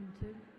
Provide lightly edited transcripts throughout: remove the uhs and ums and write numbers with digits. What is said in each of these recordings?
1, 2.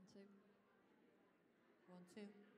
1, 2. 1, 2.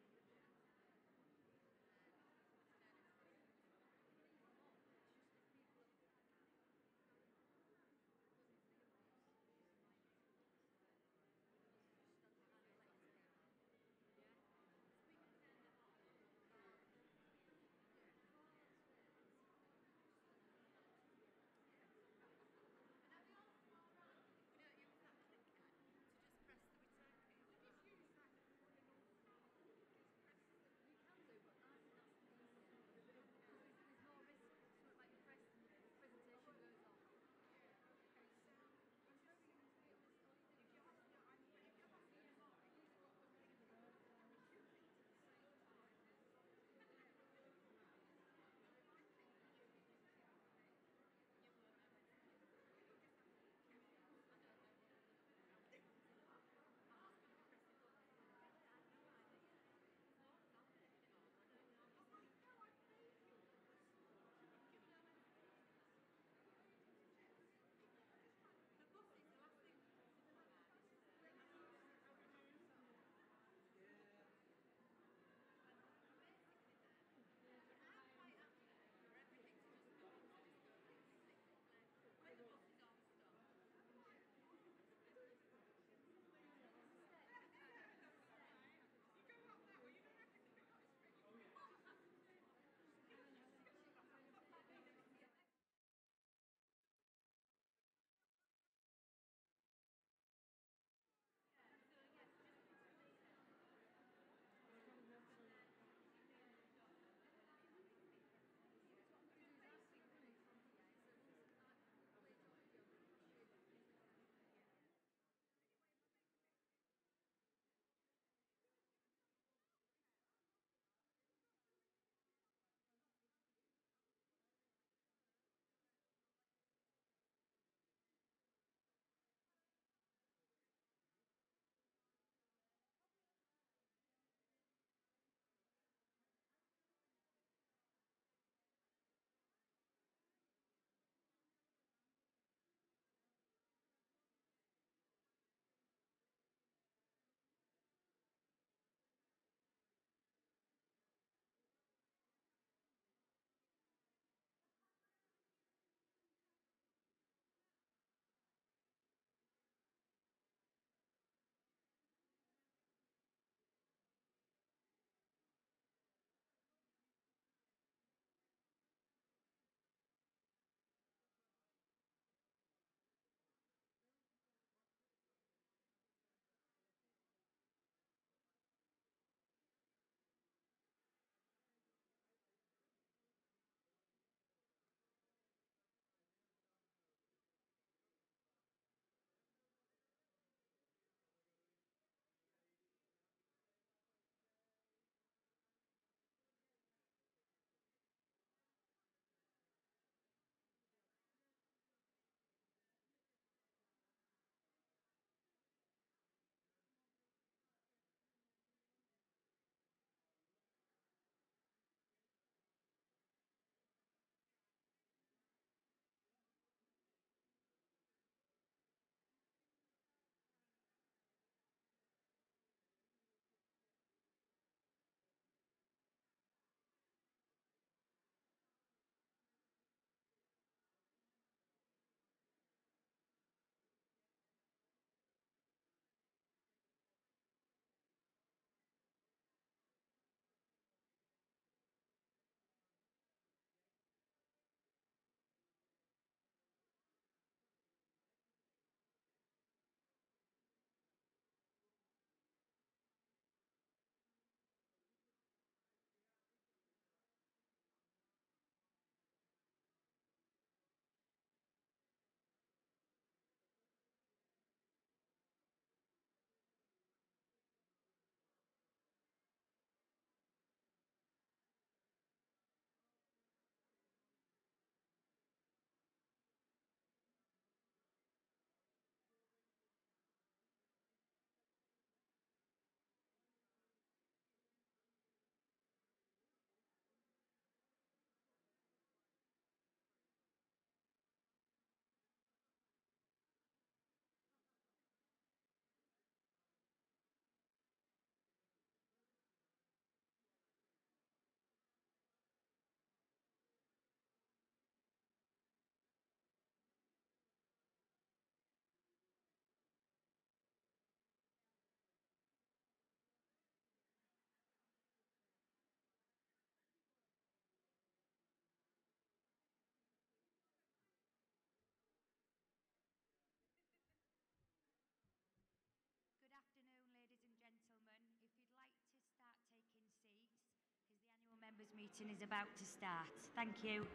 members' meeting is about to start. Thank you.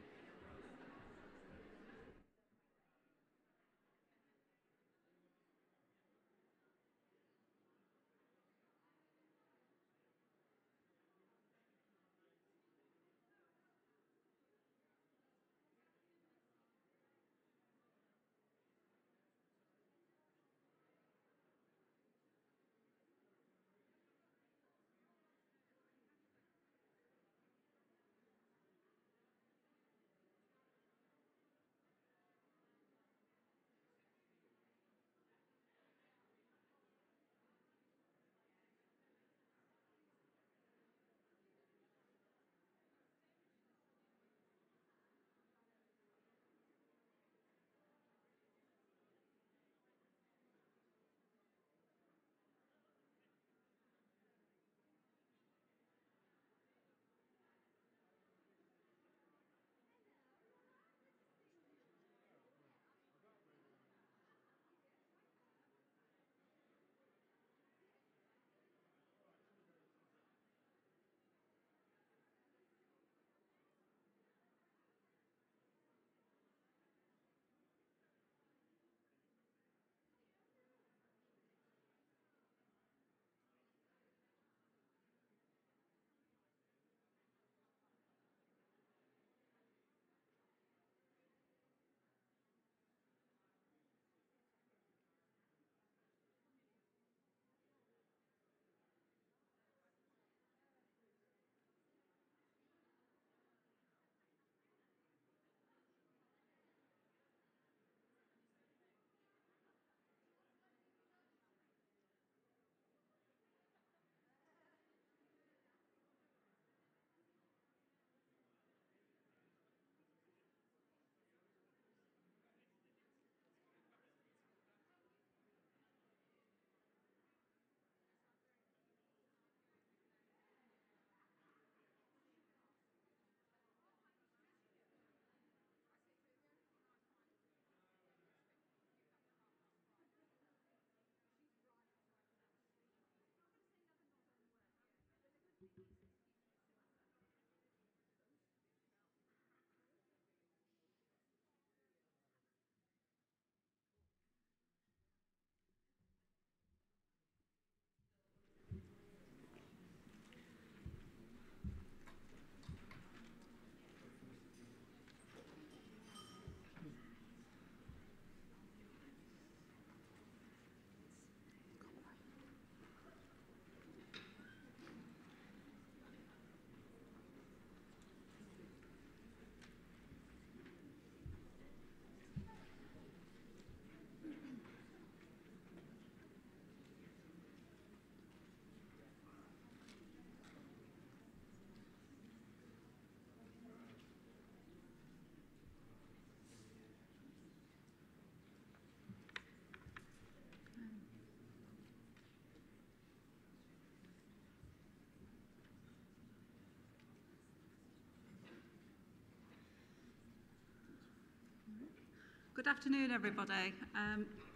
Good afternoon, everybody.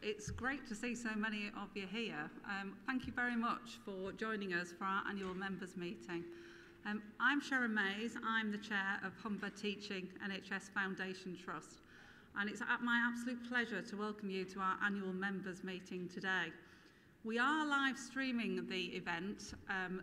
It's great to see so many of you here. Thank you very much for joining us for our annual members meeting. I'm Sharon Mays. I'm the chair of Humber Teaching NHS Foundation Trust, and it's my absolute pleasure to welcome you to our annual members meeting today. We are live streaming the event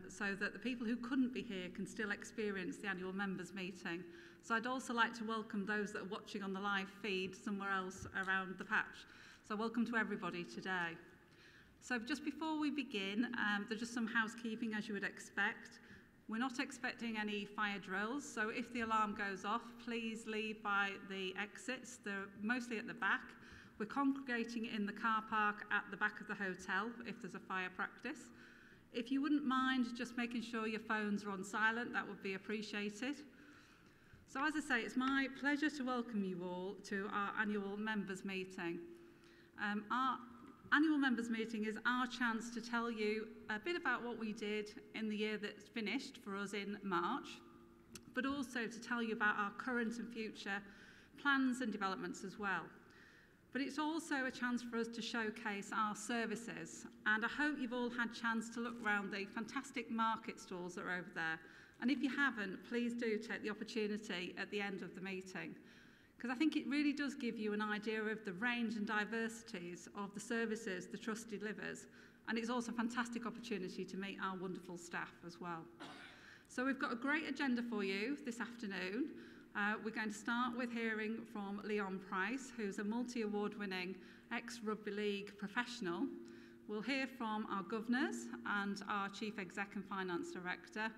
so that the people who couldn't be here can still experience the annual members meeting. So I'd also like to welcome those that are watching on the live feed somewhere else around the patch. So welcome to everybody today. So just before we begin, there's just some housekeeping as you would expect. We're not expecting any fire drills, so if the alarm goes off, please leave by the exits. They're mostly at the back. We're congregating in the car park at the back of the hotel if there's a fire practice. If you wouldn't mind just making sure your phones are on silent, that would be appreciated. So as I say, it's my pleasure to welcome you all to our annual members meeting. Our annual members meeting is our chance to tell you a bit about what we did in the year that's finished for us in March, but also to tell you about our current and future plans and developments as well. But it's also a chance for us to showcase our services. And I hope you've all had a chance to look around the fantastic market stalls that are over there. And if you haven't, please do take the opportunity at the end of the meeting, because I think it really does give you an idea of the range and diversities of the services the Trust delivers. And it's also a fantastic opportunity to meet our wonderful staff as well. So we've got a great agenda for you this afternoon. We're going to start with hearing from Leon Price, who's a multi-award winning ex-rugby league professional. We'll hear from our governors and our Chief Exec and Finance Director.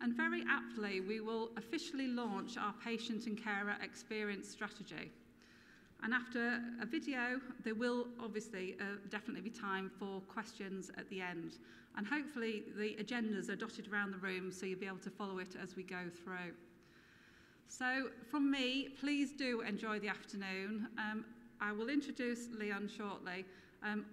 And very aptly, we will officially launch our patient and carer experience strategy. And after a video, there will obviously definitely be time for questions at the end. And hopefully the agendas are dotted around the room so you'll be able to follow it as we go through. So from me, please do enjoy the afternoon. I will introduce Leon shortly.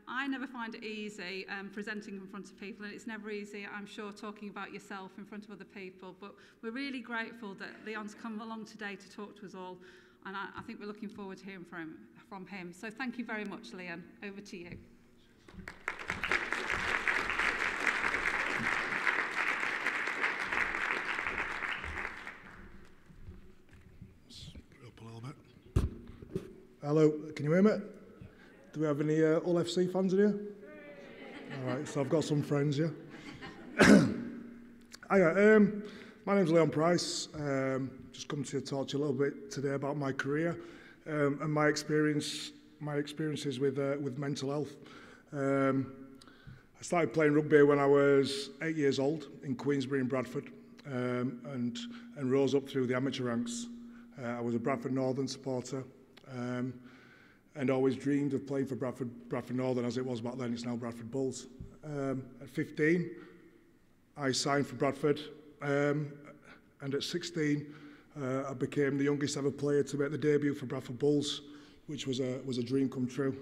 I never find it easy presenting in front of people, and it's never easy, I'm sure, talking about yourself in front of other people, but we're really grateful that Leon's come along today to talk to us all, and I think we're looking forward to hearing from him. So thank you very much, Leon. Over to you. Up a little bit. Hello, can you hear me? Do we have any Hull FC fans in here? All right, so I've got some friends, yeah. Hiya, my name's Leon Price. Just come to talk to you a little bit today about my career and my experiences with mental health. I started playing rugby when I was 8 years old in Queensbury in Bradford, and rose up through the amateur ranks. I was a Bradford Northern supporter. And always dreamed of playing for Bradford Northern, as it was back then. It's now Bradford Bulls. At 15, I signed for Bradford, and at 16, I became the youngest ever player to make the debut for Bradford Bulls, which was a dream come true.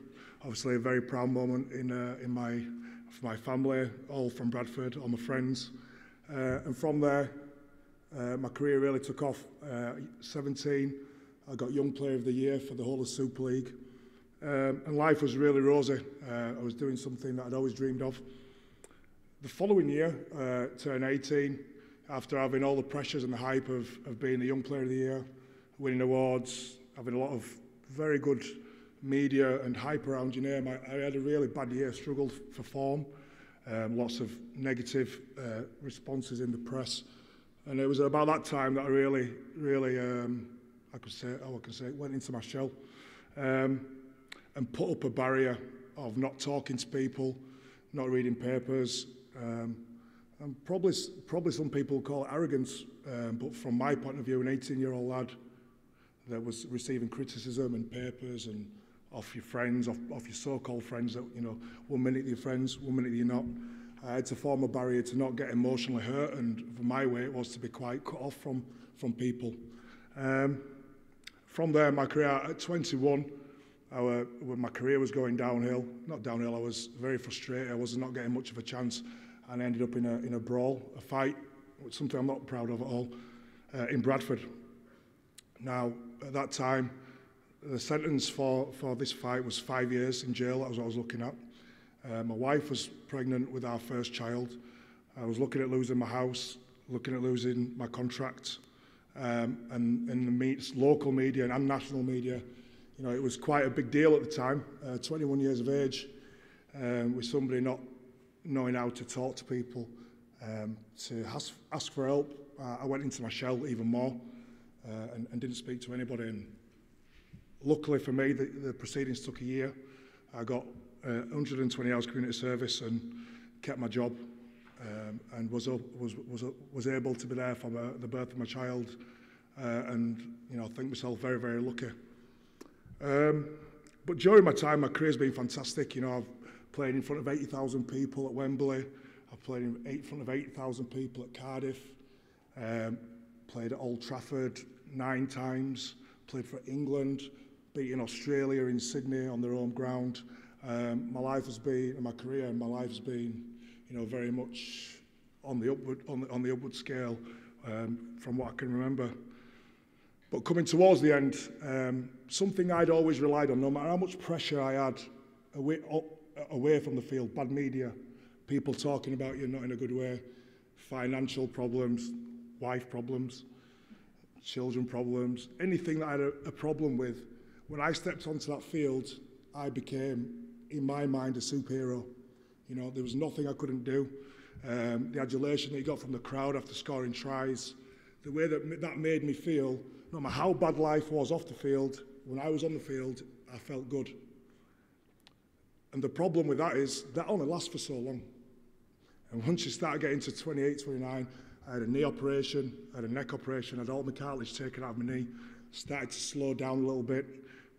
Obviously, a very proud moment for my family, all from Bradford, all my friends, and from there, my career really took off. 17, I got Young Player of the Year for the whole of Super League. And life was really rosy. I was doing something that I'd always dreamed of. The following year, turned 18, after having all the pressures and the hype of being the Young Player of the Year, winning awards, having a lot of very good media and hype around your name. I had a really bad year, struggled for form, lots of negative responses in the press. And it was about that time that I really, I can say, went into my shell. And put up a barrier of not talking to people, not reading papers, and probably some people call it arrogance, but from my point of view, an 18-year-old lad that was receiving criticism in papers and off your friends, off your so-called friends that, you know, 1 minute you're friends, 1 minute you're not. I had to form a barrier to not get emotionally hurt, and for my way it was to be quite cut off from people. From there, my career at 21, when my career was going downhill, not downhill, I was very frustrated. I was not getting much of a chance, and I ended up in a brawl, a fight, something I'm not proud of at all, in Bradford. Now, at that time, the sentence for this fight was 5 years in jail. That was what I was looking at. My wife was pregnant with our first child. I was looking at losing my house, looking at losing my contract, and in the local media and national media, you know, it was quite a big deal at the time. 21 years of age, with somebody not knowing how to talk to people, to ask for help. I went into my shell even more, and didn't speak to anybody. And luckily for me, the proceedings took a year. I got 120 hours community service and kept my job, and was able to be there for the birth of my child, and you know, think myself very, very lucky. But during my time, my career's been fantastic. You know, I've played in front of 80,000 people at Wembley. I've played in front of 8,000 people at Cardiff. Played at Old Trafford 9 times. Played for England, beating Australia in Sydney on their home ground. My life has been, my career and my life has been, you know, very much on the upward scale, from what I can remember. But coming towards the end, something I'd always relied on, no matter how much pressure I had away from the field, bad media, people talking about you not in a good way, financial problems, wife problems, children problems, anything that I had a problem with, when I stepped onto that field, I became, in my mind, a superhero. You know, there was nothing I couldn't do. The adulation that you got from the crowd after scoring tries, the way that made me feel, no matter how bad life was off the field, when I was on the field, I felt good. And the problem with that is that only lasts for so long. And once you start getting to 28, 29, I had a knee operation, I had a neck operation, I had all my cartilage taken out of my knee, started to slow down a little bit,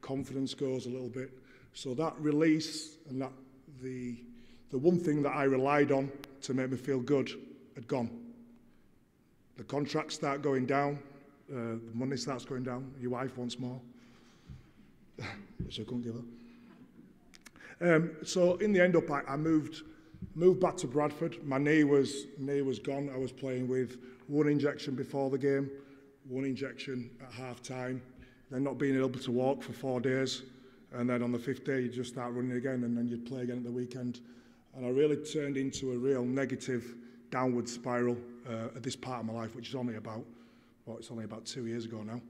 confidence goes a little bit. So that release and that the one thing that I relied on to make me feel good had gone. The contracts start going down, the money starts going down, your wife wants more, which I couldn't give her. So in the end up, I moved back to Bradford. My knee was gone. I was playing with one injection before the game, one injection at half time, then not being able to walk for 4 days. And then on the 5th day, you just start running again, and then you'd play again at the weekend. And I really turned into a real negative downward spiral at this part of my life, which is only about, it's only about 2 years ago now.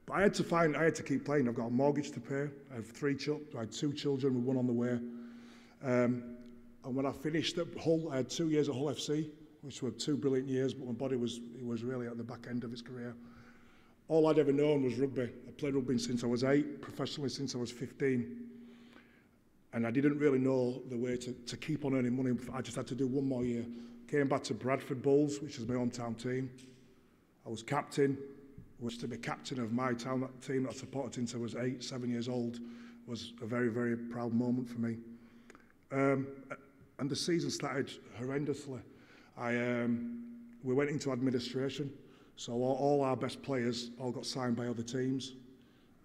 But I had to keep playing. I've got a mortgage to pay. I have I had 2 children with one on the way. And when I finished at Hull, I had 2 years at Hull FC, which were 2 brilliant years, but my body was really at the back end of its career. All I'd ever known was rugby. I played rugby since I was 8, professionally since I was 15. And I didn't really know the way to keep on earning money. I just had to do 1 more year. Came back to Bradford Bulls, which is my hometown team. I was captain. Was to be captain of my town, that team that I supported since I was 8, 7 years old, was a very, very proud moment for me. And the season started horrendously. We went into administration, so all our best players all got signed by other teams,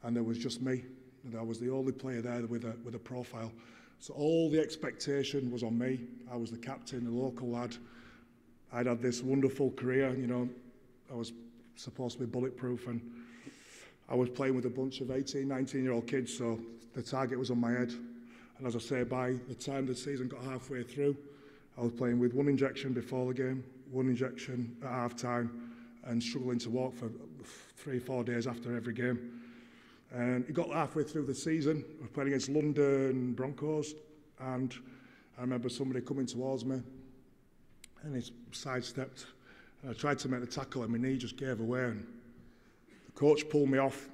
and there was just me. And I was the only player there with a profile. So all the expectation was on me. I was the captain, the local lad. I'd had this wonderful career, you know. I was supposed to be bulletproof, and I was playing with a bunch of 18, 19-year-old kids, so the target was on my head. And as I say, by the time the season got halfway through, I was playing with 1 injection before the game, 1 injection at half-time, and struggling to walk for 3-4 days after every game. And it got halfway through the season. We were playing against London Broncos, and I remember somebody coming towards me, and he sidestepped. And I tried to make the tackle, and my knee just gave away. And the coach pulled me off,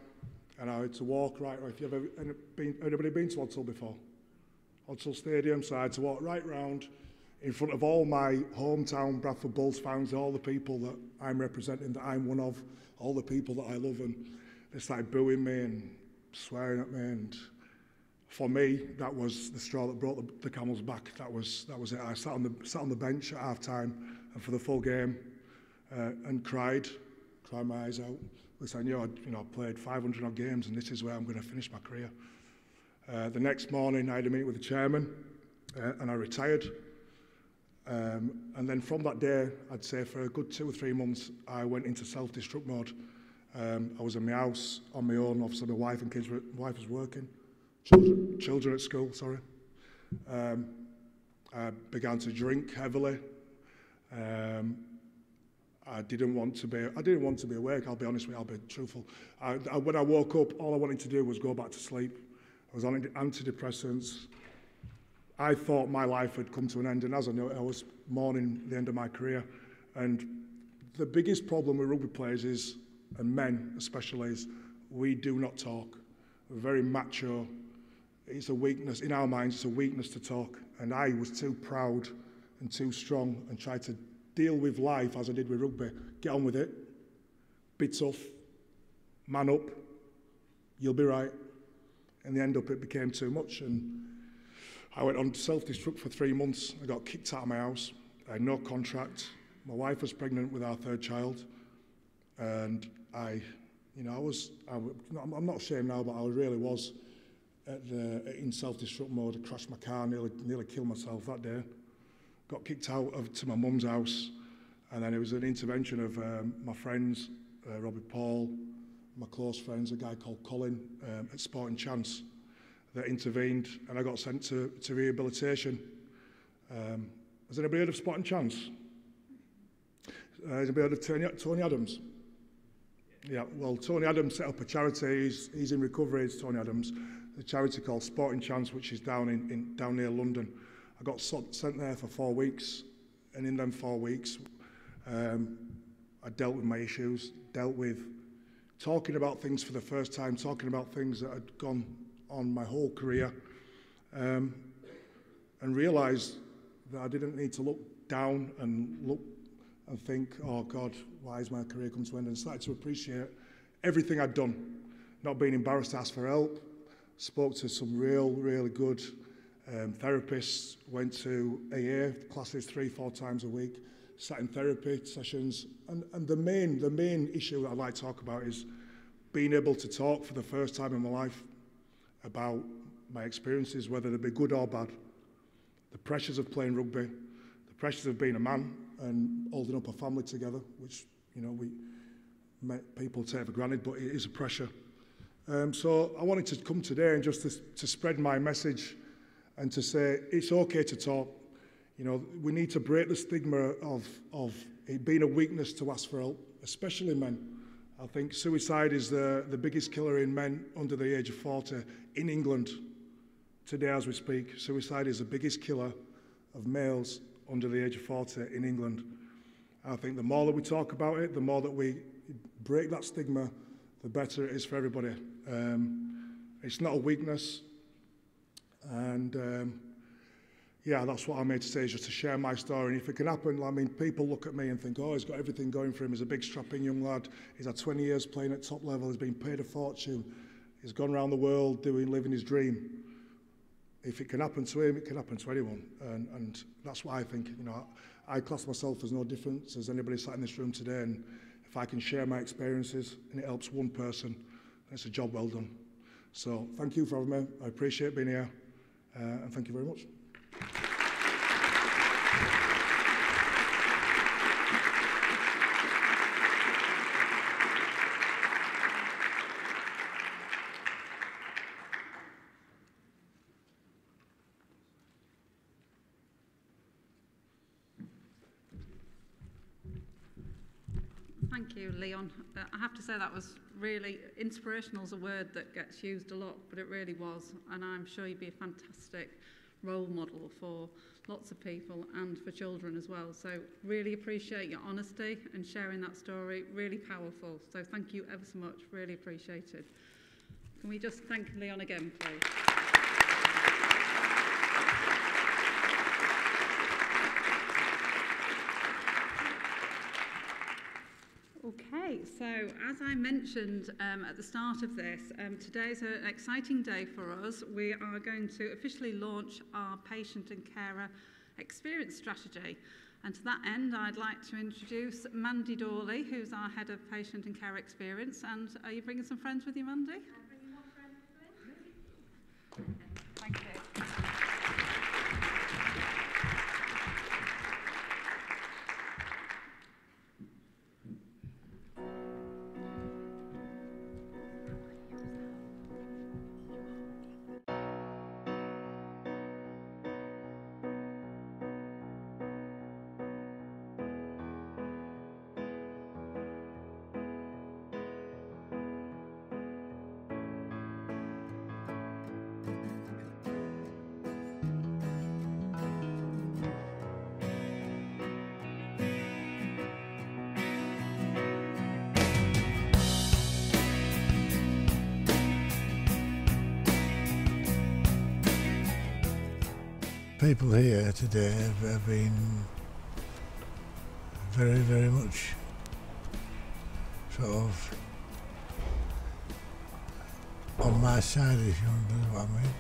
and I had to walk right. If you've ever anybody been to Odsal before? Odsal Stadium. So I had to walk right round in front of all my hometown Bradford Bulls fans, all the people that I'm representing, that I'm one of, all the people that I love, and they started booing me and swearing at me. And for me, that was the straw that brought the camel's back. That was it. I sat on the bench at half time and for the full game. And cried my eyes out, because I knew I'd played 500 odd games, and this is where I'm going to finish my career. The next morning, I had a meeting with the chairman, and I retired. And then from that day, I'd say for a good 2 or 3 months, I went into self-destruct mode. I was in my house on my own. Obviously, my wife and kids wife was working, children at school. Sorry. I began to drink heavily. I didn't want to be awake. I'll be honest with you. I'll be truthful. When I woke up, all I wanted to do was go back to sleep. I was on antidepressants. I thought my life had come to an end, and as I knew it, I was mourning the end of my career. And the biggest problem with rugby players is, and men especially, is we do not talk. We're very macho. It's a weakness in our minds. It's a weakness to talk. And I was too proud and too strong, and tried to deal with life as I did with rugby. Get on with it. Be tough. Man up. You'll be right. In the end up, it became too much, and I went on self-destruct for 3 months. I got kicked out of my house. I had no contract. My wife was pregnant with our 3rd child, and I'm not ashamed now, but I really was in self-destruct mode. I crashed my car, nearly killed myself that day. Got kicked out to my mum's house, and then it was an intervention of my friends Robert Paul, my close friends, a guy called Colin at Sporting Chance that intervened, and I got sent to rehabilitation. Has anybody heard of Sporting Chance? Has anybody heard of Tony Adams? Yeah, well, Tony Adams set up a charity. He's in recovery, it's Tony Adams. A charity called Sporting Chance, which is down near London. I got sent there for 4 weeks, and in them 4 weeks, I dealt with my issues, dealt with talking about things for the first time, talking about things that had gone on my whole career, and realised that I didn't need to look down and look and think, oh God, why has my career come to an end? And started to appreciate everything I'd done, not being embarrassed to ask for help. Spoke to some really good therapists, went to AA classes 3-4 times a week, sat in therapy sessions, and the main issue that I'd like to talk about is being able to talk for the first time in my life about my experiences, whether they be good or bad, the pressures of playing rugby, the pressures of being a man and holding up a family together, which, you know, people take for granted, but it is a pressure. So I wanted to come today and just to spread my message and to say it's okay to talk. You know, we need to break the stigma of it being a weakness to ask for help, especially men. I think suicide is the biggest killer in men under the age of 40 in England. Today as we speak, suicide is the biggest killer of males under the age of 40 in England. I think the more that we talk about it, the more that we break that stigma, the better it is for everybody. It's not a weakness, and yeah, that's what I'm here to say, is just to share my story. And if it can happen, I mean, people look at me and think, oh, he's got everything going for him. He's a big strapping young lad. He's had 20 years playing at top level. He's been paid a fortune. He's gone around the world living his dream. If it can happen to him, it can happen to anyone. And that's what I think. You know, I class myself as no different as anybody sat in this room today. And if I can share my experiences and it helps one person, it's a job well done. So thank you for having me. I appreciate being here. And thank you very much. Thank you, Leon. I have to say that was really inspirational, is a word that gets used a lot, but it really was. And I'm sure you'd be a fantastic role model for lots of people and for children as well. So really appreciate your honesty and sharing that story. Really powerful. So thank you ever so much. Really appreciated. Can we just thank Leon again, please? Okay, so as I mentioned at the start of this, today is an exciting day for us. We are going to officially launch our patient and carer experience strategy. And to that end, I'd like to introduce Mandy Dawley, who's our head of patient and care experience. And are you bringing some friends with you, Mandy? I'm bringing more friends with me. Thank you. People here today have been very much sort of on my side, if you understand what I mean.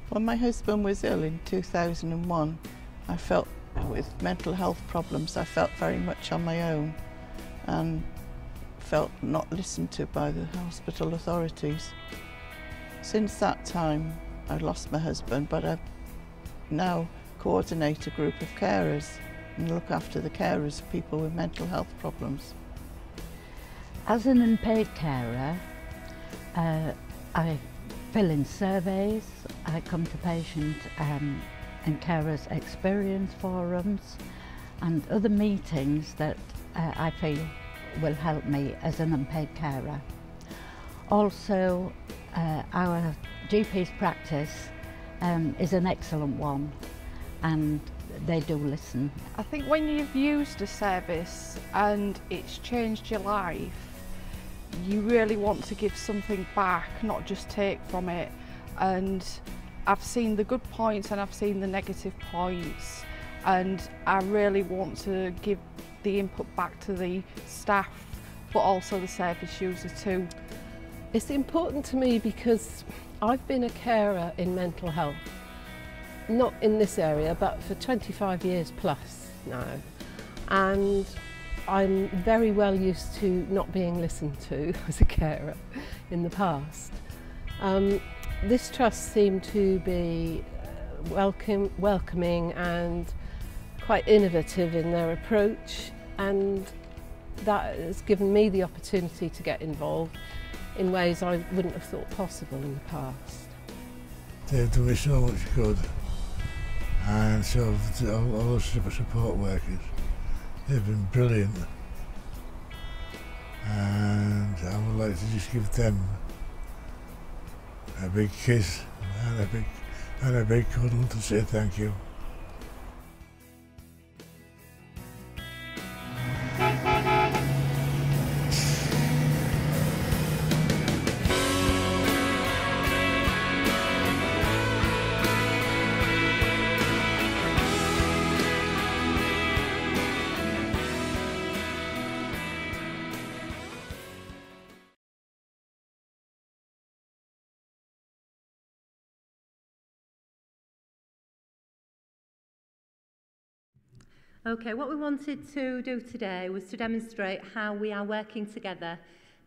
When my husband was ill in 2001, I felt with mental health problems, I felt very much on my own and felt not listened to by the hospital authorities. Since that time, I lost my husband, but I've now coordinate a group of carers and look after the carers of people with mental health problems. As an unpaid carer, I fill in surveys, I come to patient and carers experience forums and other meetings that I feel will help me as an unpaid carer. Also, our GP's practice is an excellent one, and they do listen. I think when you've used a service and it's changed your life, you really want to give something back, not just take from it. And I've seen the good points and I've seen the negative points, and I really want to give the input back to the staff, but also the service user too. It's important to me because I've been a carer in mental health, not in this area, but for 25 years plus now. And I'm very well used to not being listened to as a carer in the past. This trust seemed to be welcoming and quite innovative in their approach, and that has given me the opportunity to get involved in ways I wouldn't have thought possible in the past. They've done me so much good, and so all those support workers, they've been brilliant, and I would like to just give them a big kiss and a big cuddle to say thank you. Okay, what we wanted to do today was to demonstrate how we are working together,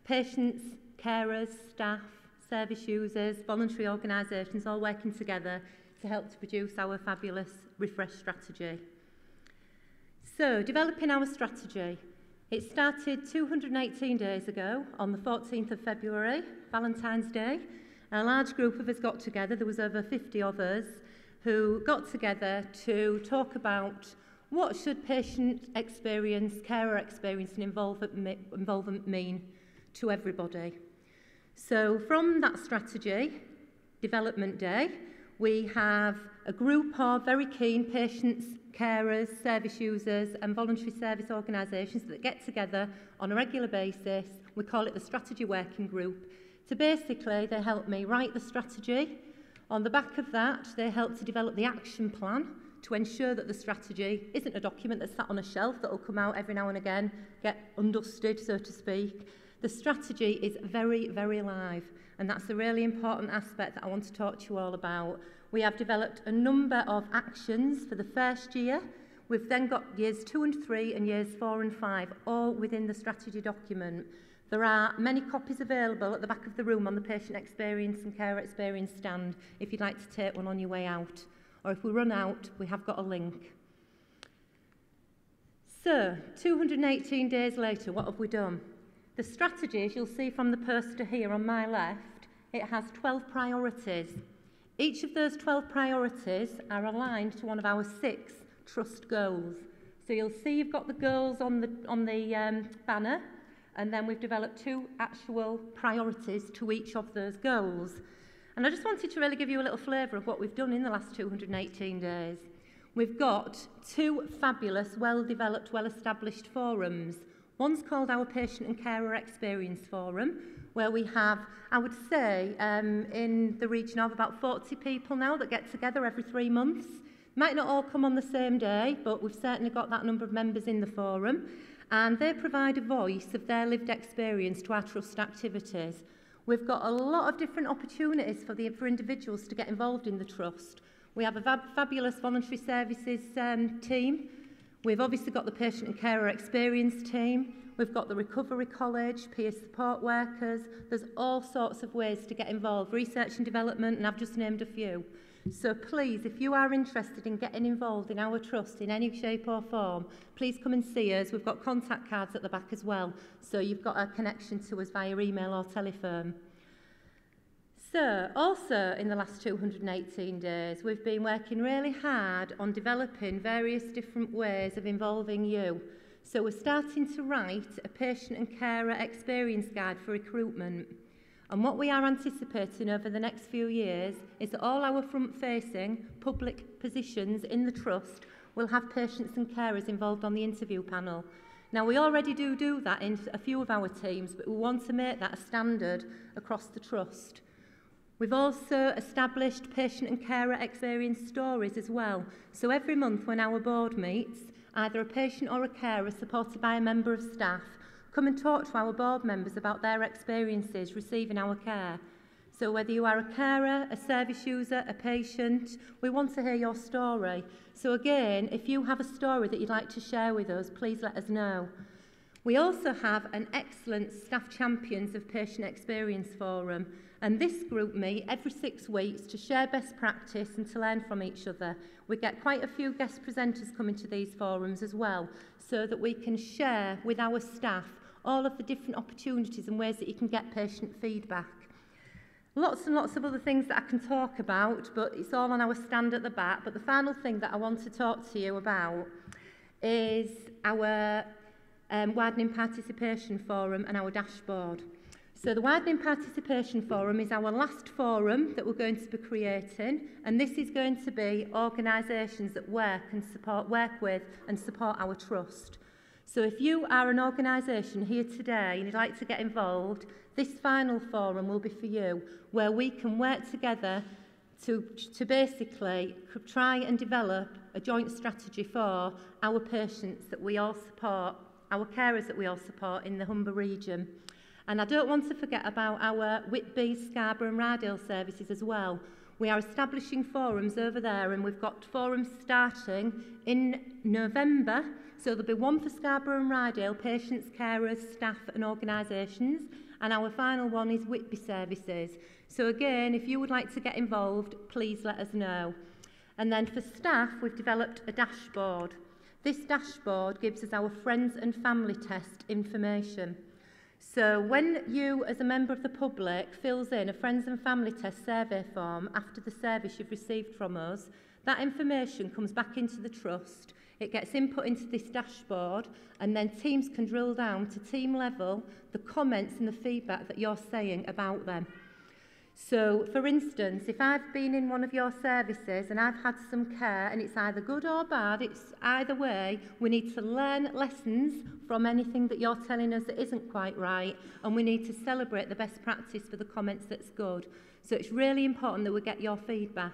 patients, carers, staff, service users, voluntary organisations, all working together to help to produce our fabulous Refresh strategy. So, developing our strategy. It started 218 days ago on the 14th of February, Valentine's Day. A large group of us got together, there was over 50 of us, who got together to talk about what should patient experience, carer experience and involvement mean to everybody. So from that strategy, development day, we have a group of very keen patients, carers, service users and voluntary service organisations that get together on a regular basis. We call it the Strategy Working Group. So basically they help me write the strategy. On the back of that, they help to develop the action plan to ensure that the strategy isn't a document that's sat on a shelf that will come out every now and again, get undusted, so to speak. The strategy is very, very live, and that's a really important aspect that I want to talk to you all about. We have developed a number of actions for the first year. We've then got years 2 and 3 and years 4 and 5, all within the strategy document. There are many copies available at the back of the room on the patient experience and carer experience stand if you'd like to take one on your way out. Or if we run out, we have got a link. So, 218 days later, what have we done? The strategy, as you'll see from the poster here on my left, it has 12 priorities. Each of those 12 priorities are aligned to one of our 6 trust goals. So you'll see you've got the goals on the banner, and then we've developed 2 actual priorities to each of those goals. And I just wanted to really give you a little flavour of what we've done in the last 218 days. We've got 2 fabulous, well-developed, well-established forums. One's called our Patient and Carer Experience Forum, where we have, I would say, in the region of about 40 people now that get together every 3 months. Might not all come on the same day, but we've certainly got that number of members in the forum. And they provide a voice of their lived experience to our trust activities. We've got a lot of different opportunities for individuals to get involved in the trust. We have a fabulous voluntary services team. We've obviously got the patient and carer experience team. We've got the recovery college, peer support workers. There's all sorts of ways to get involved, research and development, and I've just named a few. So please, if you are interested in getting involved in our trust in any shape or form, please come and see us. We've got contact cards at the back as well, so you've got a connection to us via email or telephone. So, also in the last 218 days, we've been working really hard on developing various different ways of involving you. So we're starting to write a patient and carer experience guide for recruitment. And what we are anticipating over the next few years is that all our front-facing public positions in the trust will have patients and carers involved on the interview panel. Now, we already do that in a few of our teams, but we want to make that a standard across the trust. We've also established patient and carer experience stories as well. So every month when our board meets, either a patient or a carer supported by a member of staff come and talk to our board members about their experiences receiving our care. So whether you are a carer, a service user, a patient, we want to hear your story. So again, if you have a story that you'd like to share with us, please let us know. We also have an excellent Staff Champions of Patient Experience Forum, and this group meet every 6 weeks to share best practice and to learn from each other. We get quite a few guest presenters coming to these forums as well, so that we can share with our staff all of the different opportunities and ways that you can get patient feedback. Lots and lots of other things that I can talk about, but it's all on our stand at the back. But the final thing that I want to talk to you about is our Widening Participation Forum and our dashboard. So the Widening Participation Forum is our last forum that we're going to be creating, and this is going to be organisations that work with and support our trust. So if you are an organisation here today and you'd like to get involved, this final forum will be for you, where we can work together to basically try and develop a joint strategy for our patients that we all support, our carers that we all support in the Humber region. And I don't want to forget about our Whitby, Scarborough and Rydale services as well. We are establishing forums over there, and we've got forums starting in November. So there'll be one for Scarborough and Rydale, patients, carers, staff and organisations. And our final one is Whitby services. So again, if you would like to get involved, please let us know. And then for staff, we've developed a dashboard. This dashboard gives us our friends and family test information. So when you, as a member of the public, fills in a friends and family test survey form after the service you've received from us, that information comes back into the trust. It gets input into this dashboard, and then teams can drill down to team level the comments and the feedback that you're saying about them. So, for instance, if I've been in one of your services and I've had some care and it's either good or bad, it's either way, we need to learn lessons from anything that you're telling us that isn't quite right, and we need to celebrate the best practice for the comments that's good. So it's really important that we get your feedback.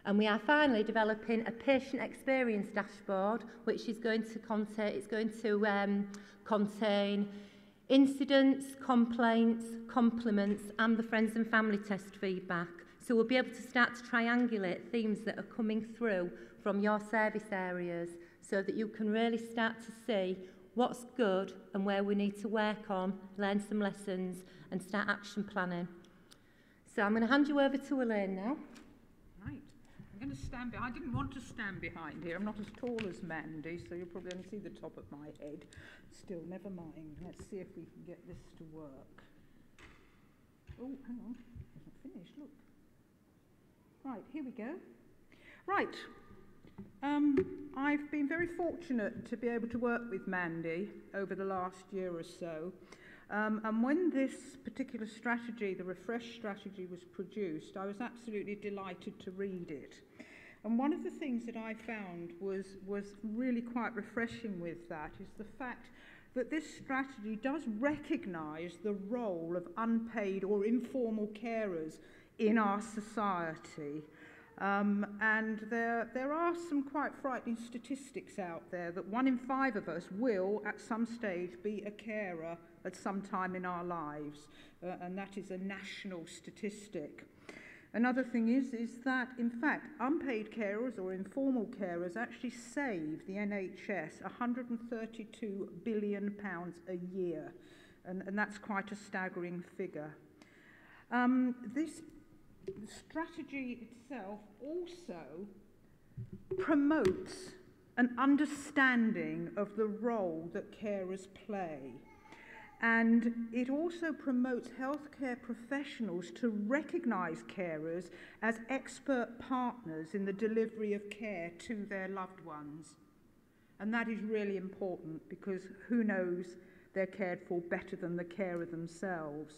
And we are finally developing a patient experience dashboard, which is going to contain incidents, complaints, compliments and the friends and family test feedback. So we'll be able to start to triangulate themes that are coming through from your service areas, so that you can really start to see what's good and where we need to work on, learn some lessons and start action planning. So I'm going to hand you over to Elaine now. Right. I'm going to stand behind. I didn't want to stand behind here. I'm not as tall as Mandy, so you'll probably only see the top of my head. Still, never mind. Let's see if we can get this to work. Oh, hang on. It hasn't finished. Look. Right, here we go. Right. I've been very fortunate to be able to work with Mandy over the last year or so. And when this particular strategy, the Refresh strategy, was produced, I was absolutely delighted to read it. And one of the things that I found was really quite refreshing with that is the fact that this strategy does recognise the role of unpaid or informal carers in our society. And there are some quite frightening statistics out there that 1 in 5 of us will, at some stage, be a carer at some time in our lives, and that is a national statistic. Another thing is that, in fact, unpaid carers or informal carers actually save the NHS £132 billion a year, and that's quite a staggering figure. This the strategy itself also promotes an understanding of the role that carers play. And it also promotes healthcare professionals to recognise carers as expert partners in the delivery of care to their loved ones. And that is really important, because who knows they're cared for better than the carer themselves.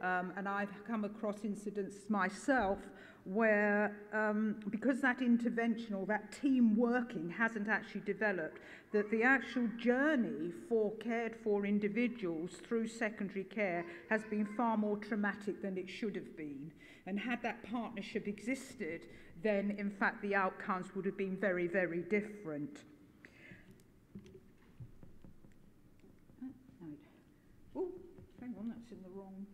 And I've come across incidents myself where, because that intervention or that team working hasn't actually developed, that the actual journey for cared for individuals through secondary care has been far more traumatic than it should have been. And had that partnership existed, then in fact the outcomes would have been very, very different. Oh, hang on, that's in the wrong...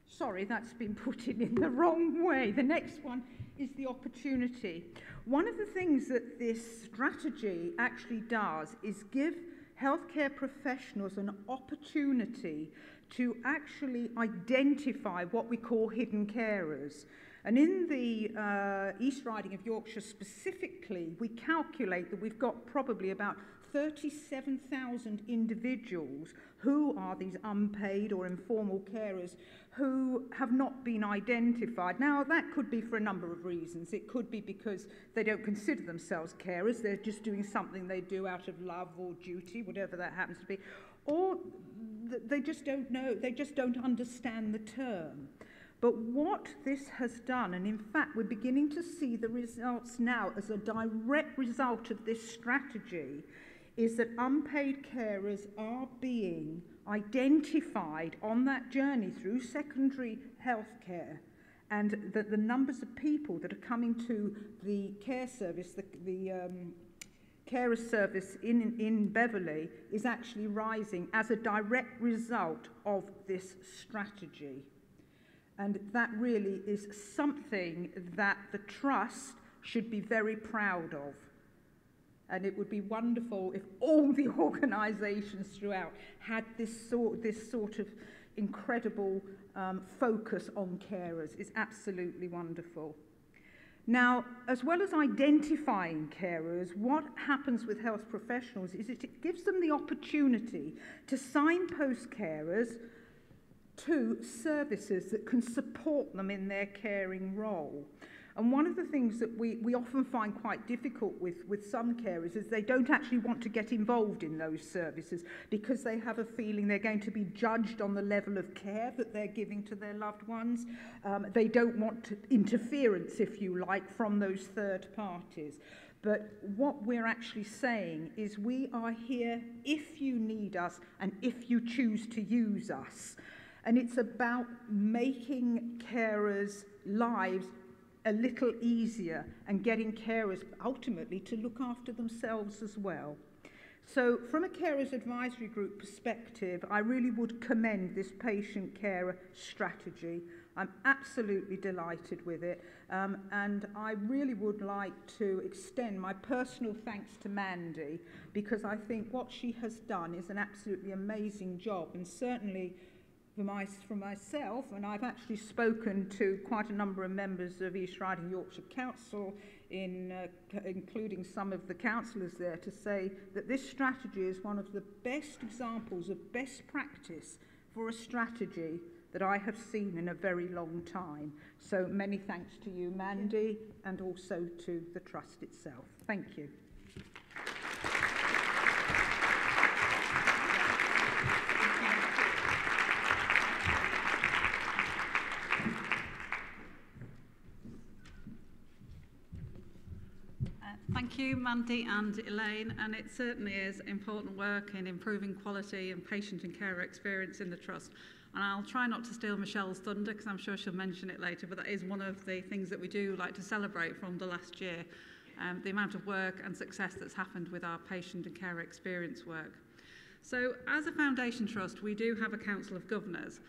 Sorry, that's been put in the wrong way. The next one is the opportunity. One of the things that this strategy actually does is give healthcare professionals an opportunity to actually identify what we call hidden carers. And in the East Riding of Yorkshire specifically, we calculate that we've got probably about 37,000 individuals who are these unpaid or informal carers who have not been identified. Now, that could be for a number of reasons. It could be because they don't consider themselves carers, they're just doing something they do out of love or duty, whatever that happens to be, or they just don't know, they just don't understand the term. But what this has done, and in fact we're beginning to see the results now as a direct result of this strategy, is that unpaid carers are being identified on that journey through secondary healthcare, and that the numbers of people that are coming to the care service, the carer service in Beverley, is actually rising as a direct result of this strategy. And that really is something that the Trust should be very proud of. And it would be wonderful if all the organisations throughout had this sort of incredible focus on carers. It's absolutely wonderful. Now, as well as identifying carers, what happens with health professionals is it gives them the opportunity to signpost carers to services that can support them in their caring role. And one of the things that we often find quite difficult with some carers is they don't actually want to get involved in those services because they have a feeling they're going to be judged on the level of care that they're giving to their loved ones. They don't want interference, if you like, from those third parties. But what we're actually saying is we are here if you need us and if you choose to use us. And it's about making carers' lives a little easier and getting carers ultimately to look after themselves as well. So from a Carers Advisory Group perspective, I really would commend this patient carer strategy. I'm absolutely delighted with it, and I really would like to extend my personal thanks to Mandy, because I think what she has done is an absolutely amazing job, and certainly for myself, and I've actually spoken to quite a number of members of East Riding Yorkshire Council, including some of the councillors there, to say that this strategy is one of the best examples of best practice for a strategy that I have seen in a very long time. So many thanks to you, Mandy, and also to the Trust itself. Thank you. Thank you, Mandy and Elaine, and it certainly is important work in improving quality and patient and carer experience in the Trust. And I'll try not to steal Michelle's thunder, because I'm sure she'll mention it later, but that is one of the things that we do like to celebrate from the last year, the amount of work and success that's happened with our patient and carer experience work. So as a foundation trust, we do have a Council of Governors,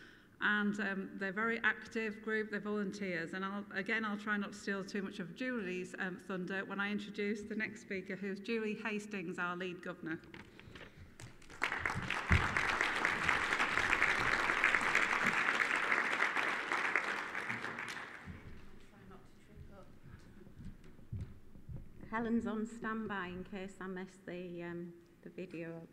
and they're a very active group, they're volunteers, and I'll try not to steal too much of Julie's thunder when I introduce the next speaker, who's Julie Hastings, our lead governor. Helen's on standby in case I mess the video up.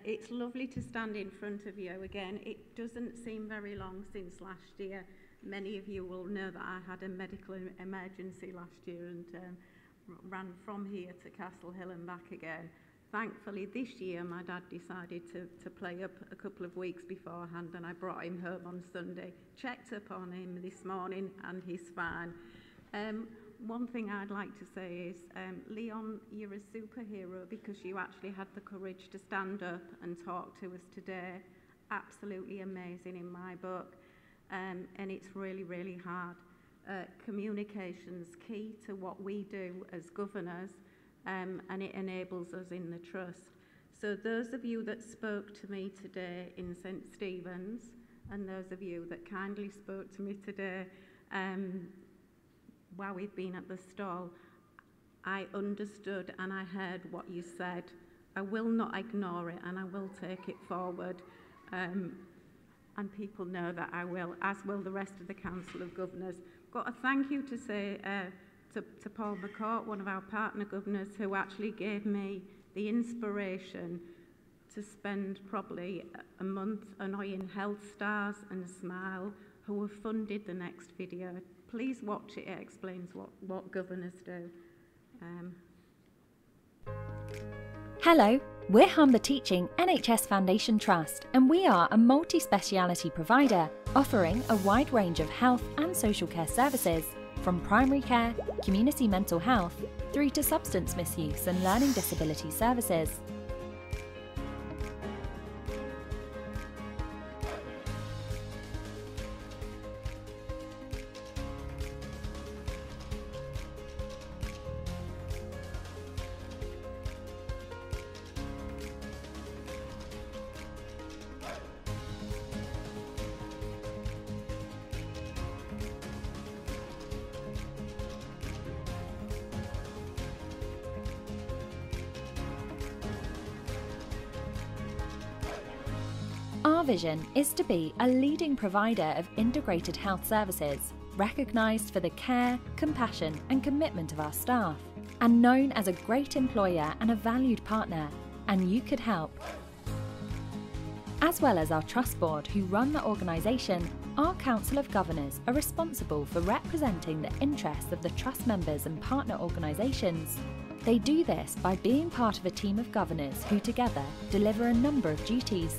It's lovely to stand in front of you again. It doesn't seem very long since last year. Many of you will know that I had a medical emergency last year and ran from here to Castle Hill and back again. Thankfully, this year my dad decided to play up a couple of weeks beforehand, and I brought him home on Sunday, checked up on him this morning, and he's fine. One thing I'd like to say is, Leon, you're a superhero because you actually had the courage to stand up and talk to us today. Absolutely amazing in my book, and it's really, really hard. Communication's key to what we do as governors, and it enables us in the trust. So those of you that spoke to me today in St. Stephen's, and those of you that kindly spoke to me today while we've been at the stall, I understood and I heard what you said. I will not ignore it, and I will take it forward. And people know that I will, as will the rest of the Council of Governors. Got a thank you to say to Paul McCourt, one of our partner governors, who actually gave me the inspiration to spend probably a month annoying Health Stars and Smile, who have funded the next video. Please watch it, it explains what governors do. Hello, we're Humber Teaching NHS Foundation Trust, and we are a multi-speciality provider offering a wide range of health and social care services, from primary care, community mental health, through to substance misuse and learning disability services. Our vision is to be a leading provider of integrated health services, recognised for the care, compassion and commitment of our staff, and known as a great employer and a valued partner, and you could help. As well as our Trust Board who run the organisation, our Council of Governors are responsible for representing the interests of the Trust members and partner organisations. They do this by being part of a team of governors who together deliver a number of duties.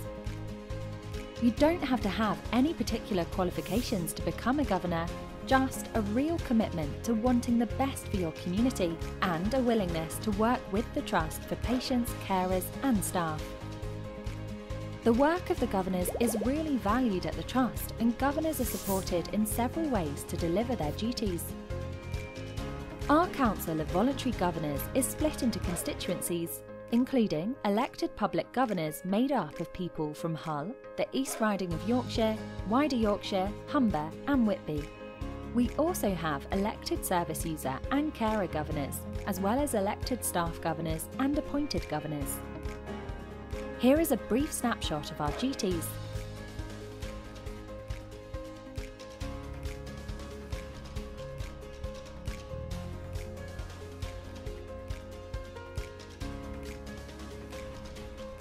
You don't have to have any particular qualifications to become a governor, just a real commitment to wanting the best for your community and a willingness to work with the Trust for patients, carers and staff. The work of the governors is really valued at the Trust, and governors are supported in several ways to deliver their duties. Our Council of Voluntary Governors is split into constituencies, including elected public governors made up of people from Hull, the East Riding of Yorkshire, wider Yorkshire, Humber and Whitby. We also have elected service user and carer governors, as well as elected staff governors and appointed governors. Here is a brief snapshot of our duties.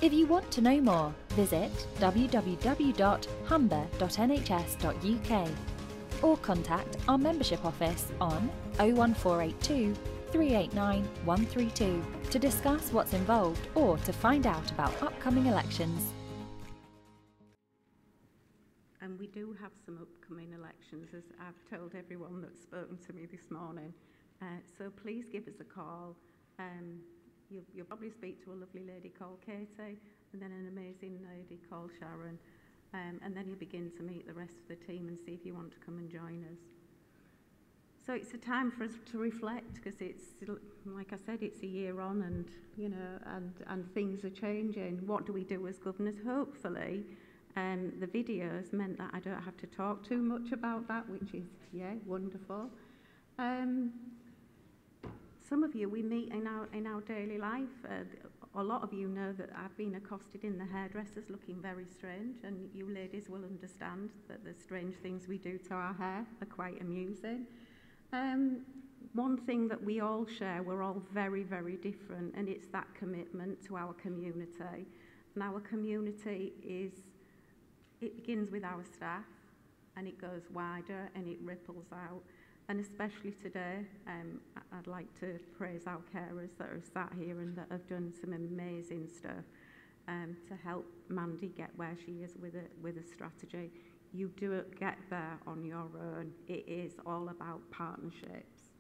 If you want to know more, visit www.humber.nhs.uk or contact our membership office on 01482 389 132 to discuss what's involved or to find out about upcoming elections. And we do have some upcoming elections, as I've told everyone that's spoken to me this morning. So please give us a call. You'll probably speak to a lovely lady called Katie, and then an amazing lady called Sharon, and then you begin to meet the rest of the team and see if you want to come and join us. So it's a time for us to reflect, because it's, like I said, it's a year on, and you know, and things are changing. What do we do as governors? Hopefully, the videos meant that I don't have to talk too much about that, which is, yeah, wonderful. Some of you we meet in our daily life. A lot of you know that I've been accosted in the hairdressers looking very strange, and you ladies will understand that the strange things we do to our hair are quite amusing. one thing that we all share, we're all very, very different, and it's that commitment to our community. And our community it begins with our staff, and it goes wider and it ripples out. And especially today, I'd like to praise our carers that are sat here and that have done some amazing stuff to help Mandy get where she is with a strategy. You do get there on your own. It is all about partnerships.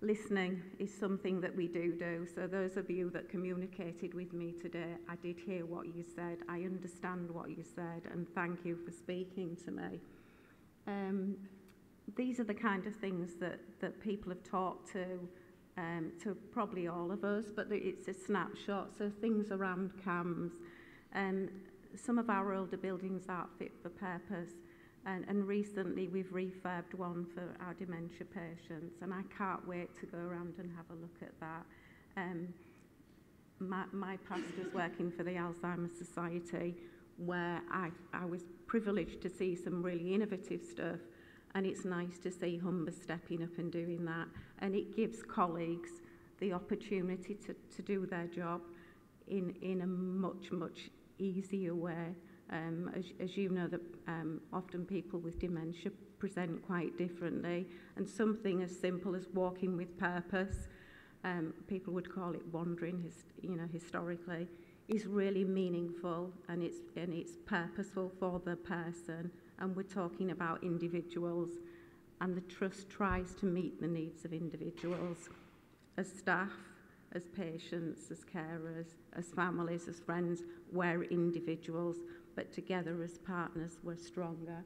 Listening is something that we do. So those of you that communicated with me today, I did hear what you said. I understand what you said, and thank you for speaking to me. These are the kind of things that people have talked to probably all of us, but it's a snapshot. So things around CAMS, some of our older buildings aren't fit for purpose. And recently we've refurbed one for our dementia patients, and I can't wait to go around and have a look at that. My pastor's working for the Alzheimer's Society, where I was privileged to see some really innovative stuff, and it's nice to see Humber stepping up and doing that, and it gives colleagues the opportunity to do their job in a much, much easier way. As you know, that often people with dementia present quite differently, and something as simple as walking with purpose, people would call it wandering, historically, is really meaningful, and it's purposeful for the person. And we're talking about individuals, and the trust tries to meet the needs of individuals as staff, as patients, as carers, as families, as friends. We're individuals, but together as partners, we're stronger.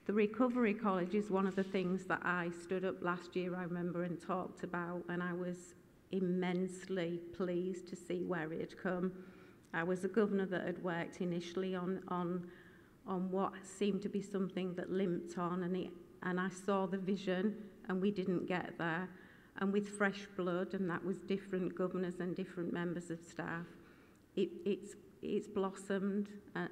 The Recovery College is one of the things that I stood up last year, I remember, and talked about, and I was immensely pleased to see where it had come. I was a governor that had worked initially on what seemed to be something that limped on, and I saw the vision, and we didn't get there. And with fresh blood, and that was different governors and different members of staff, it's blossomed,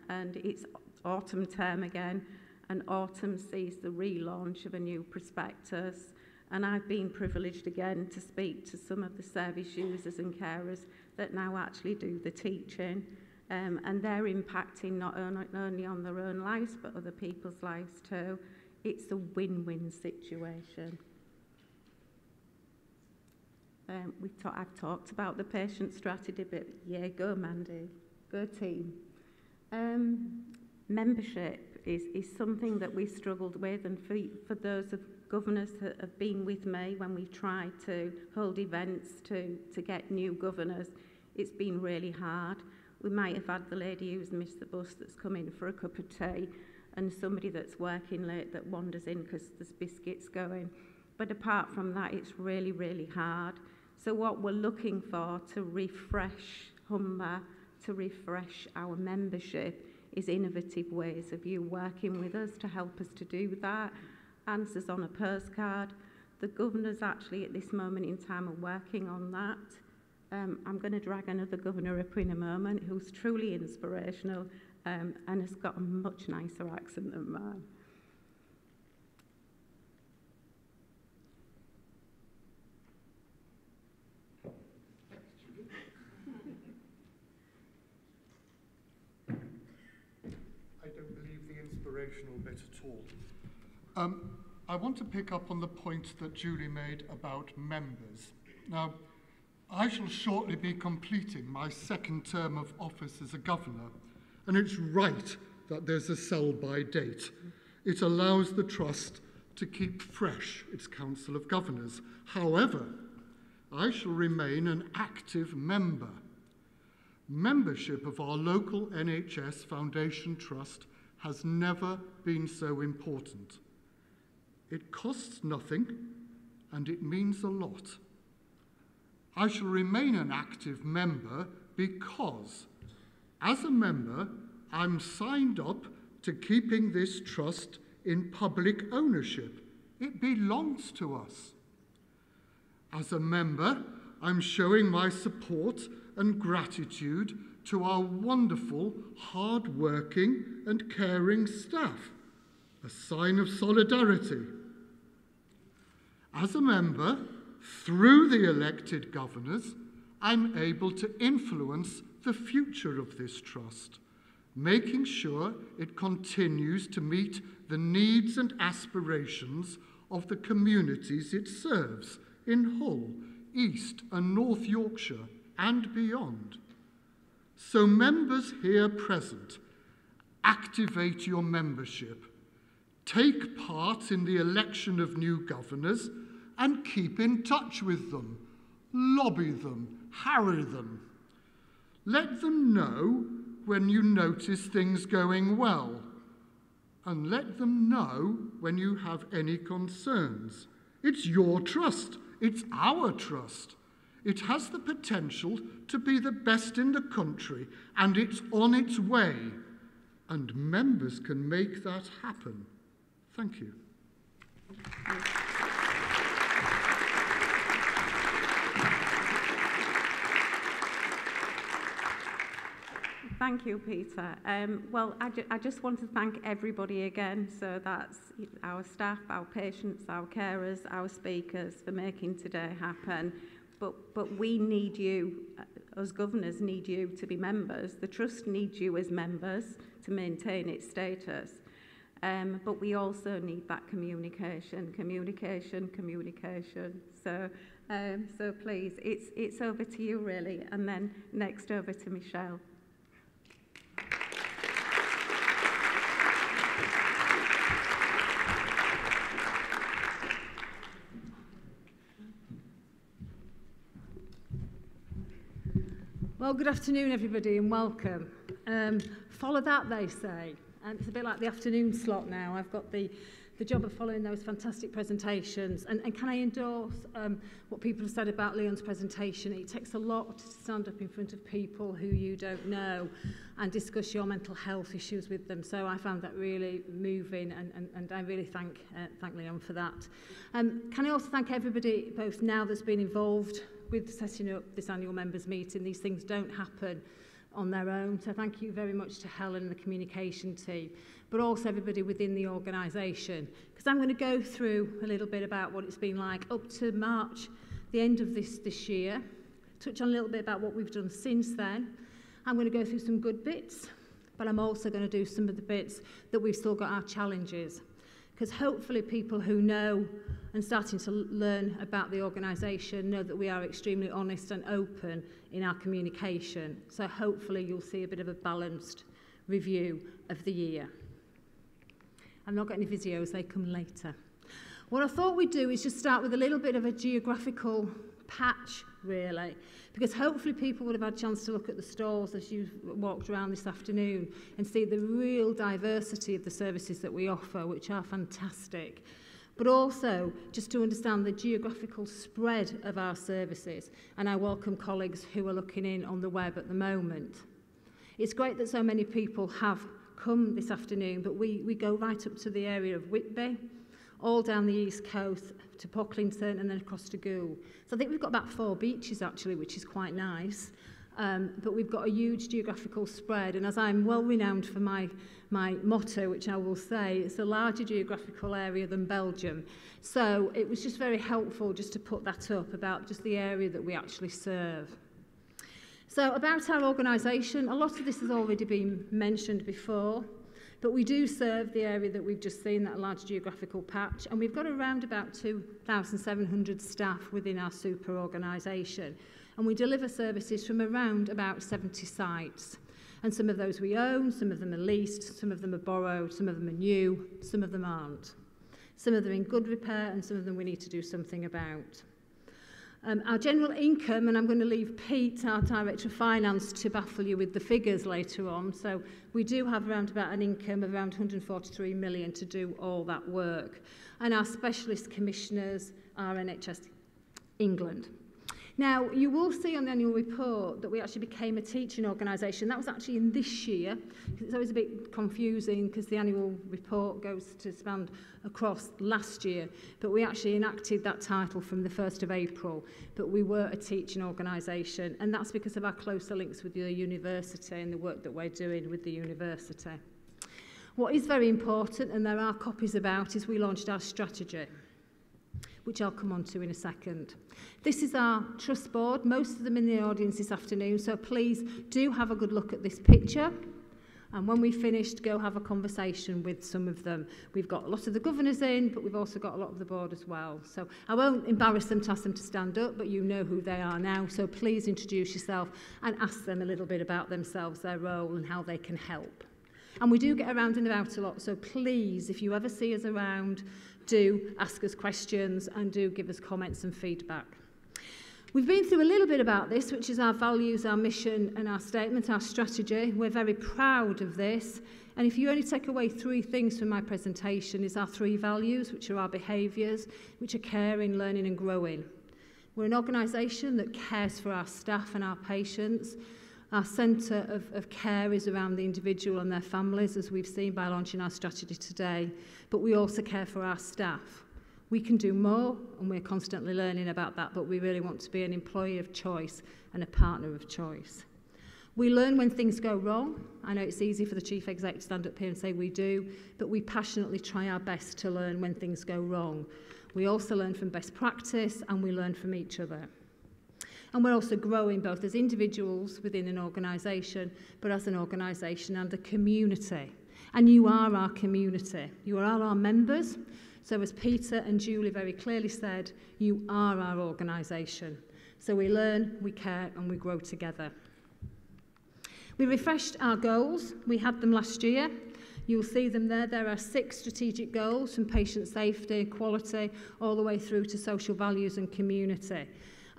and it's autumn term again, and autumn sees the relaunch of a new prospectus. And I've been privileged again to speak to some of the service users and carers that now actually do the teaching, and they're impacting not only on their own lives but other people's lives too. It's a win-win situation. I've talked about the patient strategy, but yeah, go Mandy, go team. Membership is something that we struggled with, and for those of governors that have been with me when we tried to hold events to get new governors, it's been really hard. We might have had the lady who's missed the bus that's come in for a cup of tea, and somebody that's working late that wanders in because there's biscuits going. But apart from that, it's really, really hard. So what we're looking for to refresh Humber, to refresh our membership, is innovative ways of you working with us to help us to do that. Answers on a postcard. The governors actually at this moment in time are working on that. I'm going to drag another governor up in a moment who's truly inspirational and has got a much nicer accent than mine. I don't believe the inspirational bit at all. I want to pick up on the point that Julie made about members. Now, I shall shortly be completing my second term of office as a governor, and it's right that there's a sell-by date. It allows the Trust to keep fresh its Council of Governors. However, I shall remain an active member. Membership of our local NHS Foundation Trust has never been so important. It costs nothing, and it means a lot. I shall remain an active member because, as a member, I'm signed up to keeping this trust in public ownership. It belongs to us. As a member, I'm showing my support and gratitude to our wonderful, hard-working and caring staff. a sign of solidarity. As a member, through the elected governors, I'm able to influence the future of this trust, making sure it continues to meet the needs and aspirations of the communities it serves in Hull, East and North Yorkshire and beyond. So members here present, activate your membership, take part in the election of new governors and keep in touch with them, lobby them, harry them. Let them know when you notice things going well, and let them know when you have any concerns. It's your trust, it's our trust. It has the potential to be the best in the country, and it's on its way, and members can make that happen. Thank you. Thank you, Peter. Well, I just want to thank everybody again. So that's our staff, our patients, our carers, our speakers for making today happen. But we need you, as governors need you to be members. The Trust needs you as members to maintain its status. But we also need that communication. So please, it's over to you really, and then next over to Michelle. Well, good afternoon, everybody, and welcome. Follow that, they say. And it's a bit like the afternoon slot now. I've got the job of following those fantastic presentations. And can I endorse what people have said about Leon's presentation? It takes a lot to stand up in front of people who you don't know and discuss your mental health issues with them. So I found that really moving, and I really thank Leon for that. Can I also thank everybody, both now that's been involved with setting up this annual members meeting. These things don't happen on their own. So thank you very much to Helen and the communication team, but also everybody within the organisation. Because I'm going to go through a little bit about what it's been like up to March, the end of this year, touch on a little bit about what we've done since then. I'm going to go through some good bits, but I'm also going to do some of the bits that we've still got our challenges. Because hopefully people who know and starting to learn about the organisation know that we are extremely honest and open in our communication. So hopefully you'll see a bit of a balanced review of the year. I've not got any videos, they come later. What I thought we'd do is just start with a little bit of a geographical patch, really, because hopefully people would have had a chance to look at the stalls as you walked around this afternoon and see the real diversity of the services that we offer, which are fantastic. But also just to understand the geographical spread of our services, and I welcome colleagues who are looking in on the web at the moment. It's great that so many people have come this afternoon, but we go right up to the area of Whitby, all down the east coast to Pocklington and then across to Goole. So I think we've got about 4 beaches actually, which is quite nice. But we've got a huge geographical spread, and as I'm well renowned for my motto, which I will say, it's a larger geographical area than Belgium. So it was just very helpful just to put that up about just the area that we actually serve. So about our organisation, a lot of this has already been mentioned before. But we do serve the area that we've just seen, that large geographical patch, and we've got around about 2,700 staff within our super organisation. And we deliver services from around about 70 sites. And some of those we own, some of them are leased, some of them are borrowed, some of them are new, some of them aren't. Some of them are in good repair, and some of them we need to do something about. Our general income, and I'm going to leave Pete, our Director of Finance, to baffle you with the figures later on. So we do have around about an income of around 143 million to do all that work. And our specialist commissioners are NHS England. Now, you will see on the annual report that we actually became a teaching organisation. That was actually in this year. It's always a bit confusing because the annual report goes to span across last year. But we actually enacted that title from the 1st of April. But we were a teaching organisation. And that's because of our closer links with the university and the work that we're doing with the university. What is very important, and there are copies about, is we launched our strategy, which I'll come on to in a second. This is our trust board, most of them in the audience this afternoon, so please do have a good look at this picture. And when we've finished, go have a conversation with some of them. We've got a lot of the governors in, but we've also got a lot of the board as well. So I won't embarrass them to ask them to stand up, but you know who they are now. So please introduce yourself and ask them a little bit about themselves, their role, and how they can help. And we do get around and about a lot, so please, if you ever see us around, do ask us questions and do give us comments and feedback. We've been through a little bit about this, which is our values, our mission and our statement, our strategy. We're very proud of this. And if you only take away 3 things from my presentation, is our 3 values, which are our behaviours, which are caring, learning and growing. We're an organisation that cares for our staff and our patients. Our centre of care is around the individual and their families, as we've seen by launching our strategy today. But we also care for our staff. We can do more, and we're constantly learning about that, but we really want to be an employee of choice and a partner of choice. We learn when things go wrong. I know it's easy for the chief exec to stand up here and say we do, but we passionately try our best to learn when things go wrong. We also learn from best practice, and we learn from each other. And we're also growing both as individuals within an organisation, but as an organisation and a community. And you are our community. You are our members. So as Peter and Julie very clearly said, you are our organisation. So we learn, we care and we grow together. We refreshed our goals. We had them last year. You'll see them there. There are 6 strategic goals, from patient safety, quality, all the way through to social values and community.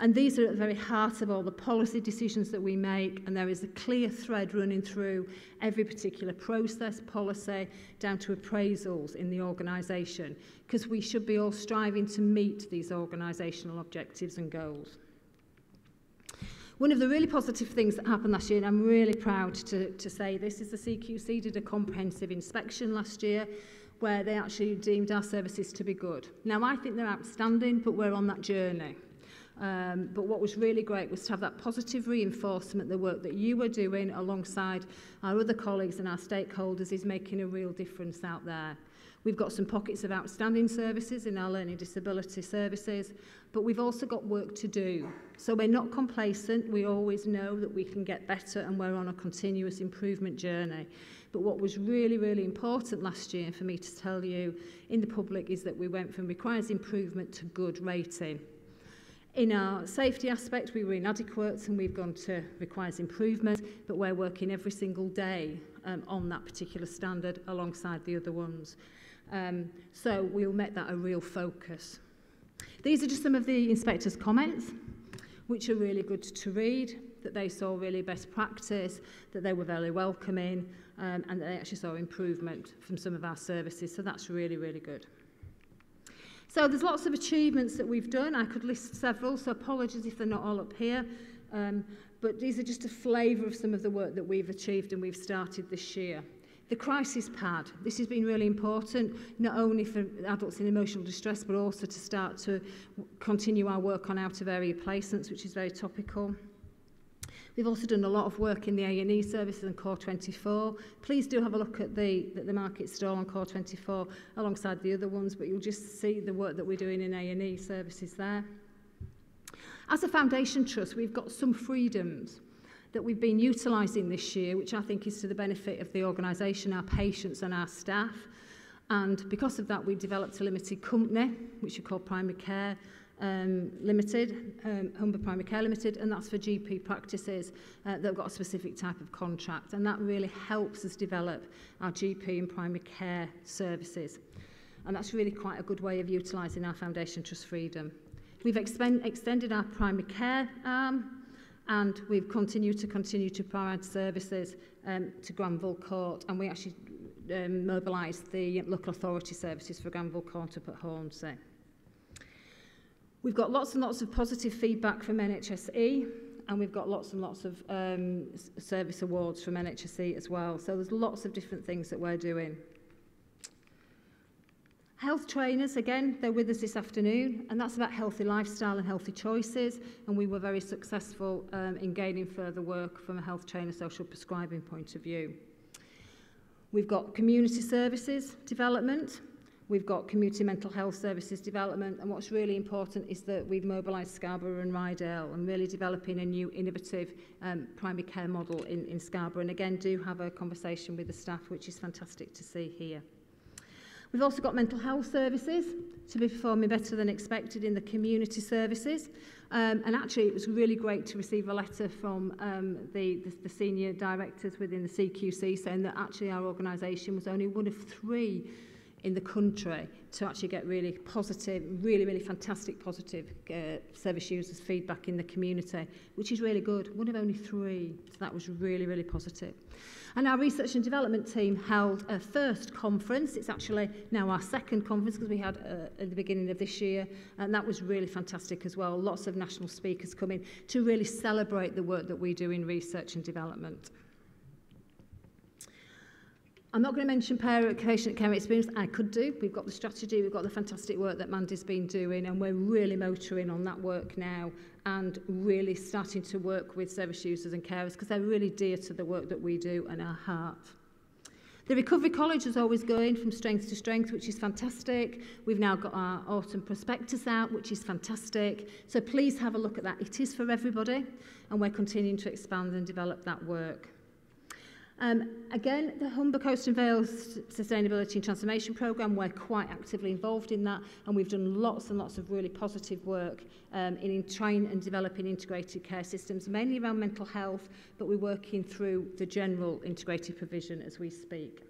And these are at the very heart of all the policy decisions that we make, and there is a clear thread running through every particular process, policy, down to appraisals in the organisation, because we should be all striving to meet these organisational objectives and goals. One of the really positive things that happened last year, and I'm really proud to say this, is the CQC did a comprehensive inspection last year where they actually deemed our services to be good. Now, I think they're outstanding, but we're on that journey. But what was really great was to have that positive reinforcement. The work that you were doing alongside our other colleagues and our stakeholders is making a real difference out there. We've got some pockets of outstanding services in our learning disability services, but we've also got work to do. So we're not complacent. We always know that we can get better, and we're on a continuous improvement journey. But what was really, really important last year for me to tell you in the public is that we went from requires improvement to good rating. In our safety aspect, we were inadequate, and we've gone to requires improvement, but we're working every single day on that particular standard alongside the other ones. So we'll make that a real focus. These are just some of the inspectors' comments, which are really good to read, that they saw really best practice, that they were very welcoming, and that they actually saw improvement from some of our services. So that's really, really good. So there's lots of achievements that we've done. I could list several, so apologies if they're not all up here. But these are just a flavour of some of the work that we've achieved and we've started this year. The crisis pad. This has been really important, not only for adults in emotional distress, but also to start to continue our work on out-of-area placements, which is very topical. We've also done a lot of work in the A&E services and Core 24. Please do have a look at the market stall on Core 24 alongside the other ones, but you'll just see the work that we're doing in A&E services there. As a foundation trust, we've got some freedoms that we've been utilising this year, which I think is to the benefit of the organisation, our patients and our staff. And because of that, we developed a limited company, which we call Primary Care Limited, Humber Primary Care Limited, and that's for GP practices that have got a specific type of contract, and that really helps us develop our GP and primary care services, and that's really quite a good way of utilising our Foundation Trust Freedom. We've extended our primary care arm, and we've continued to provide services to Granville Court, and we actually mobilised the local authority services for Granville Court up at Hornsey. We've got lots and lots of positive feedback from NHSE, and we've got lots and lots of service awards from NHSE as well. So there's lots of different things that we're doing. Health trainers, again, they're with us this afternoon, and that's about healthy lifestyle and healthy choices, and we were very successful in gaining further work from a health trainer social prescribing point of view. We've got community services development, we've got community mental health services development, and what's really important is that we've mobilised Scarborough and Rydale and really developing a new innovative primary care model in Scarborough, and again do have a conversation with the staff, which is fantastic to see here. We've also got mental health services to be performing better than expected in the community services. And actually, it was really great to receive a letter from the senior directors within the CQC saying that actually our organisation was only one of 3 in the country to actually get really positive, really fantastic positive service users feedback in the community, which is really good. One of only 3, so that was really positive. And our research and development team held a first conference. It's actually now our second conference because we had at the beginning of this year, and that was really fantastic as well. Lots of national speakers coming to really celebrate the work that we do in research and development. I'm not going to mention patient care experience. I could do. We've got the strategy, we've got the fantastic work that Mandy's been doing, and we're really motoring on that work now and really starting to work with service users and carers because they're really dear to the work that we do and our heart. The Recovery College is always going from strength to strength, which is fantastic. We've now got our autumn prospectus out, which is fantastic. So please have a look at that. It is for everybody, and we're continuing to expand and develop that work. Again, the Humber Coast and Vales Sustainability and Transformation Programme, we're quite actively involved in that, and we've done lots and lots of really positive work in trying and developing integrated care systems, mainly around mental health, but we're working through the general integrated provision as we speak.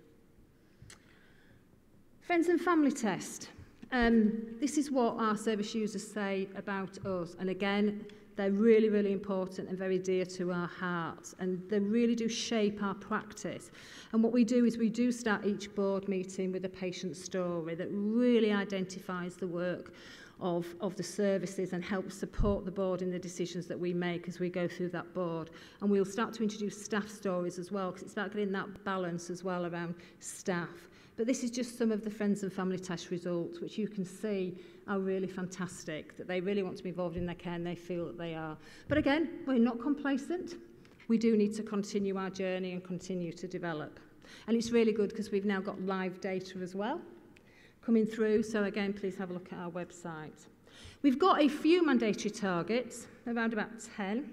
Friends and family test. This is what our service users say about us, and again, they're really important and very dear to our hearts, and they really do shape our practice. And what we do is we do start each board meeting with a patient story that really identifies the work of the services and helps support the board in the decisions that we make as we go through that board. And we'll start to introduce staff stories as well, because it's about getting that balance as well around staff. But this is just some of the friends and family test results, which you can see are really fantastic, that they really want to be involved in their care and they feel that they are. But again, we're not complacent. We do need to continue our journey and continue to develop. And it's really good because we've now got live data as well coming through. So again, please have a look at our website. We've got a few mandatory targets, around about 10,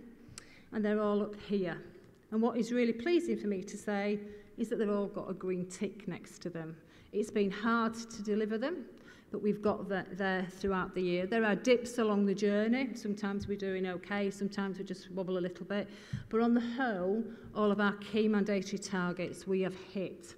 and they're all up here. And what is really pleasing for me to say is that they've all got a green tick next to them. It's been hard to deliver them, but we've got that there throughout the year. There are dips along the journey. Sometimes we're doing okay, sometimes we just wobble a little bit. But on the whole, all of our key mandatory targets we have hit.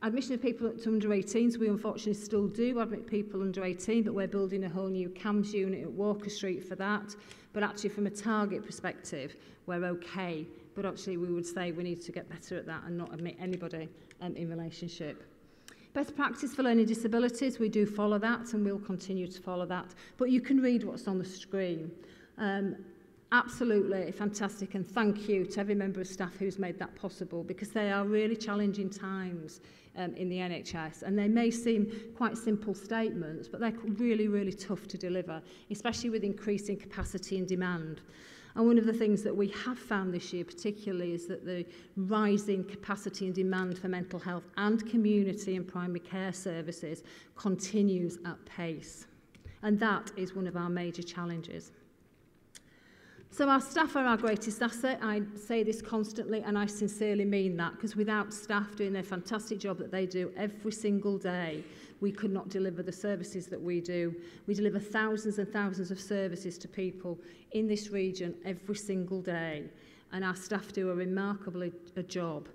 Admission of people to under 18s, we unfortunately still do admit people under 18, but we're building a whole new CAMS unit at Walker Street for that. But actually from a target perspective, we're okay. But actually we would say we need to get better at that and not admit anybody in relationship. Best practice for learning disabilities, we do follow that and we'll continue to follow that. But you can read what's on the screen. Absolutely fantastic, and thank you to every member of staff who's made that possible, because they are really challenging times in the NHS, and they may seem quite simple statements, but they're really tough to deliver, especially with increasing capacity and demand. And one of the things that we have found this year particularly is that the rising capacity and demand for mental health and community and primary care services continues at pace. And that is one of our major challenges. So our staff are our greatest asset. I say this constantly, and I sincerely mean that, because without staff doing their fantastic job that they do every single day, we could not deliver the services that we do. We deliver thousands and thousands of services to people in this region every single day, and our staff do a remarkable job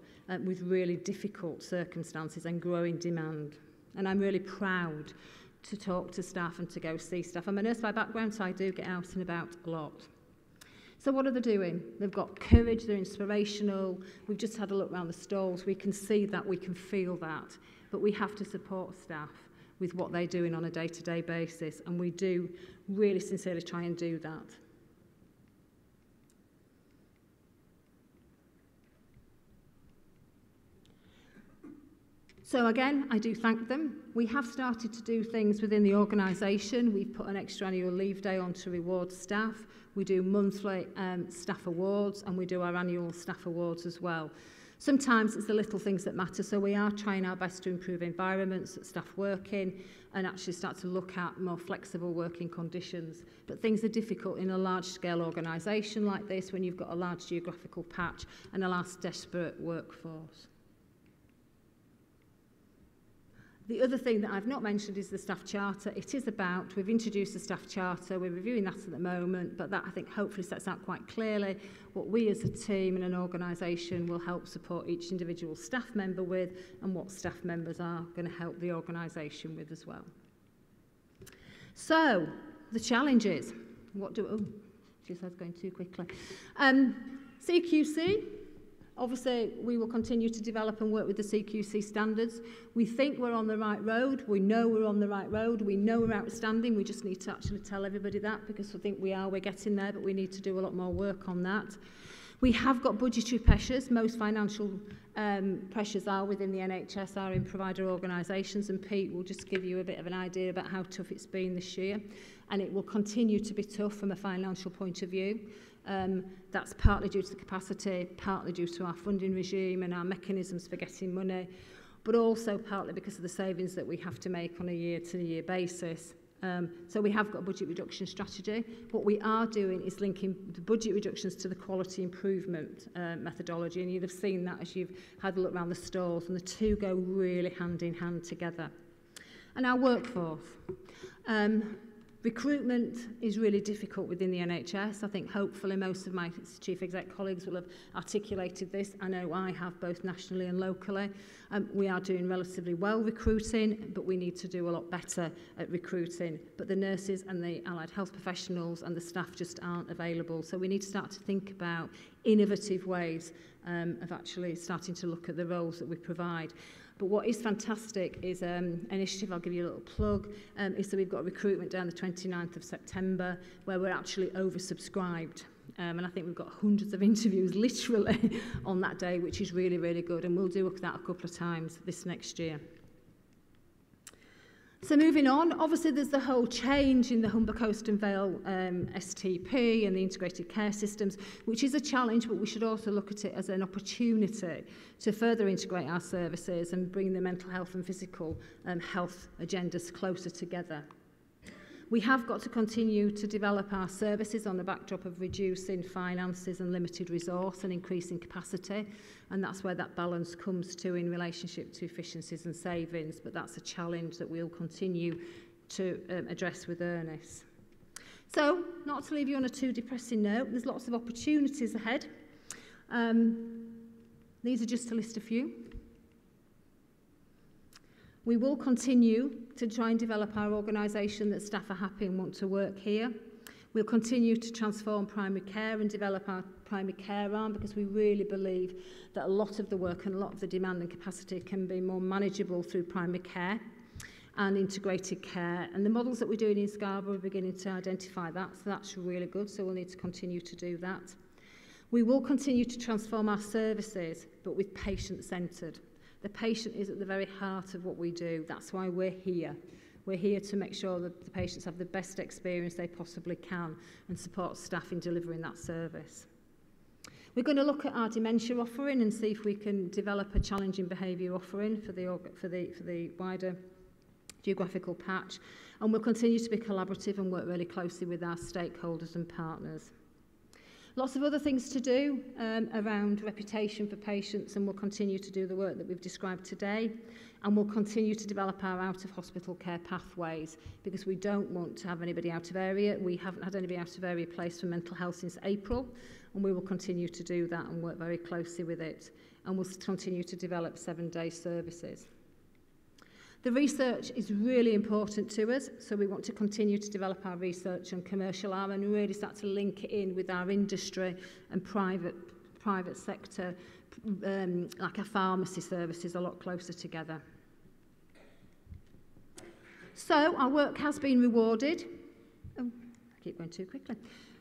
with really difficult circumstances and growing demand. And I'm really proud to talk to staff and to go see staff. I'm a nurse by background, so I do get out and about a lot. So what are they doing? They've got courage, they're inspirational. We've just had a look around the stalls. We can see that, we can feel that. But we have to support staff with what they're doing on a day-to-day basis, and we do really sincerely try and do that. So again, I do thank them. We have started to do things within the organisation. We've put an extra annual leave day on to reward staff. We do monthly staff awards, and we do our annual staff awards as well. Sometimes it's the little things that matter, so we are trying our best to improve environments that staff work in and actually start to look at more flexible working conditions. But things are difficult in a large-scale organisation like this when you've got a large geographical patch and a large desperate workforce. The other thing that I've not mentioned is the staff charter. It is about, we've introduced the staff charter, we're reviewing that at the moment, but that I think hopefully sets out quite clearly what we as a team and an organisation will help support each individual staff member with and what staff members are going to help the organisation with as well. So, the challenges. What do, oh, geez, I was going too quickly. CQC. Obviously, we will continue to develop and work with the CQC standards. We think we're on the right road. We know we're on the right road. We know we're outstanding. We just need to actually tell everybody that because I think we're getting there, but we need to do a lot more work on that. We have got budgetary pressures. Most financial pressures are within the NHS, are in provider organisations, and Pete will just give you a bit of an idea about how tough it's been this year. And it will continue to be tough from a financial point of view. That's partly due to the capacity, partly due to our funding regime and our mechanisms for getting money, but also partly because of the savings that we have to make on a year-to-year basis. So we have got a budget reduction strategy. What we are doing is linking the budget reductions to the quality improvement methodology, and you'd have seen that as you've had a look around the stores, and the two go really hand in hand together. And our workforce. Recruitment is really difficult within the NHS. I think hopefully most of my chief exec colleagues will have articulated this. I know I have, both nationally and locally. We are doing relatively well recruiting, but we need to do a lot better at recruiting. But the nurses and the allied health professionals and the staff just aren't available. So we need to start to think about innovative ways of actually starting to look at the roles that we provide. But what is fantastic is an initiative, I'll give you a little plug, is that we've got recruitment down the 29th of September where we're actually oversubscribed. And I think we've got hundreds of interviews literally on that day, which is really, really good. And we'll do that a couple of times this next year. So moving on, obviously there's the whole change in the Humber Coast and Vale STP and the integrated care systems, which is a challenge, but we should also look at it as an opportunity to further integrate our services and bring the mental health and physical health agendas closer together. We have got to continue to develop our services on the backdrop of reducing finances and limited resource and increasing capacity, and that's where that balance comes to in relationship to efficiencies and savings, but that's a challenge that we'll continue to address with earnest. So, not to leave you on a too depressing note, there's lots of opportunities ahead. These are just to list a few. We will continue to try and develop our organisation that staff are happy and want to work here. We'll continue to transform primary care and develop our primary care arm because we really believe that a lot of the work and a lot of the demand and capacity can be more manageable through primary care and integrated care. And the models that we're doing in Scarborough are beginning to identify that, so that's really good, so we'll need to continue to do that. We will continue to transform our services, but with patient-centred. The patient is at the very heart of what we do. That's why we're here. We're here to make sure that the patients have the best experience they possibly can and support staff in delivering that service. We're going to look at our dementia offering and see if we can develop a challenging behaviour offering for the wider geographical patch. And we'll continue to be collaborative and work really closely with our stakeholders and partners. Lots of other things to do around reputation for patients, and we'll continue to do the work that we've described today, and we'll continue to develop our out-of-hospital care pathways because we don't want to have anybody out of area. We haven't had anybody out of area placed for mental health since April, and we will continue to do that and work very closely with it, and we'll continue to develop 7-day services. The research is really important to us, so we want to continue to develop our research and commercial arm and really start to link it in with our industry and private sector, like our pharmacy services, a lot closer together. So our work has been rewarded. Oh, I keep going too quickly.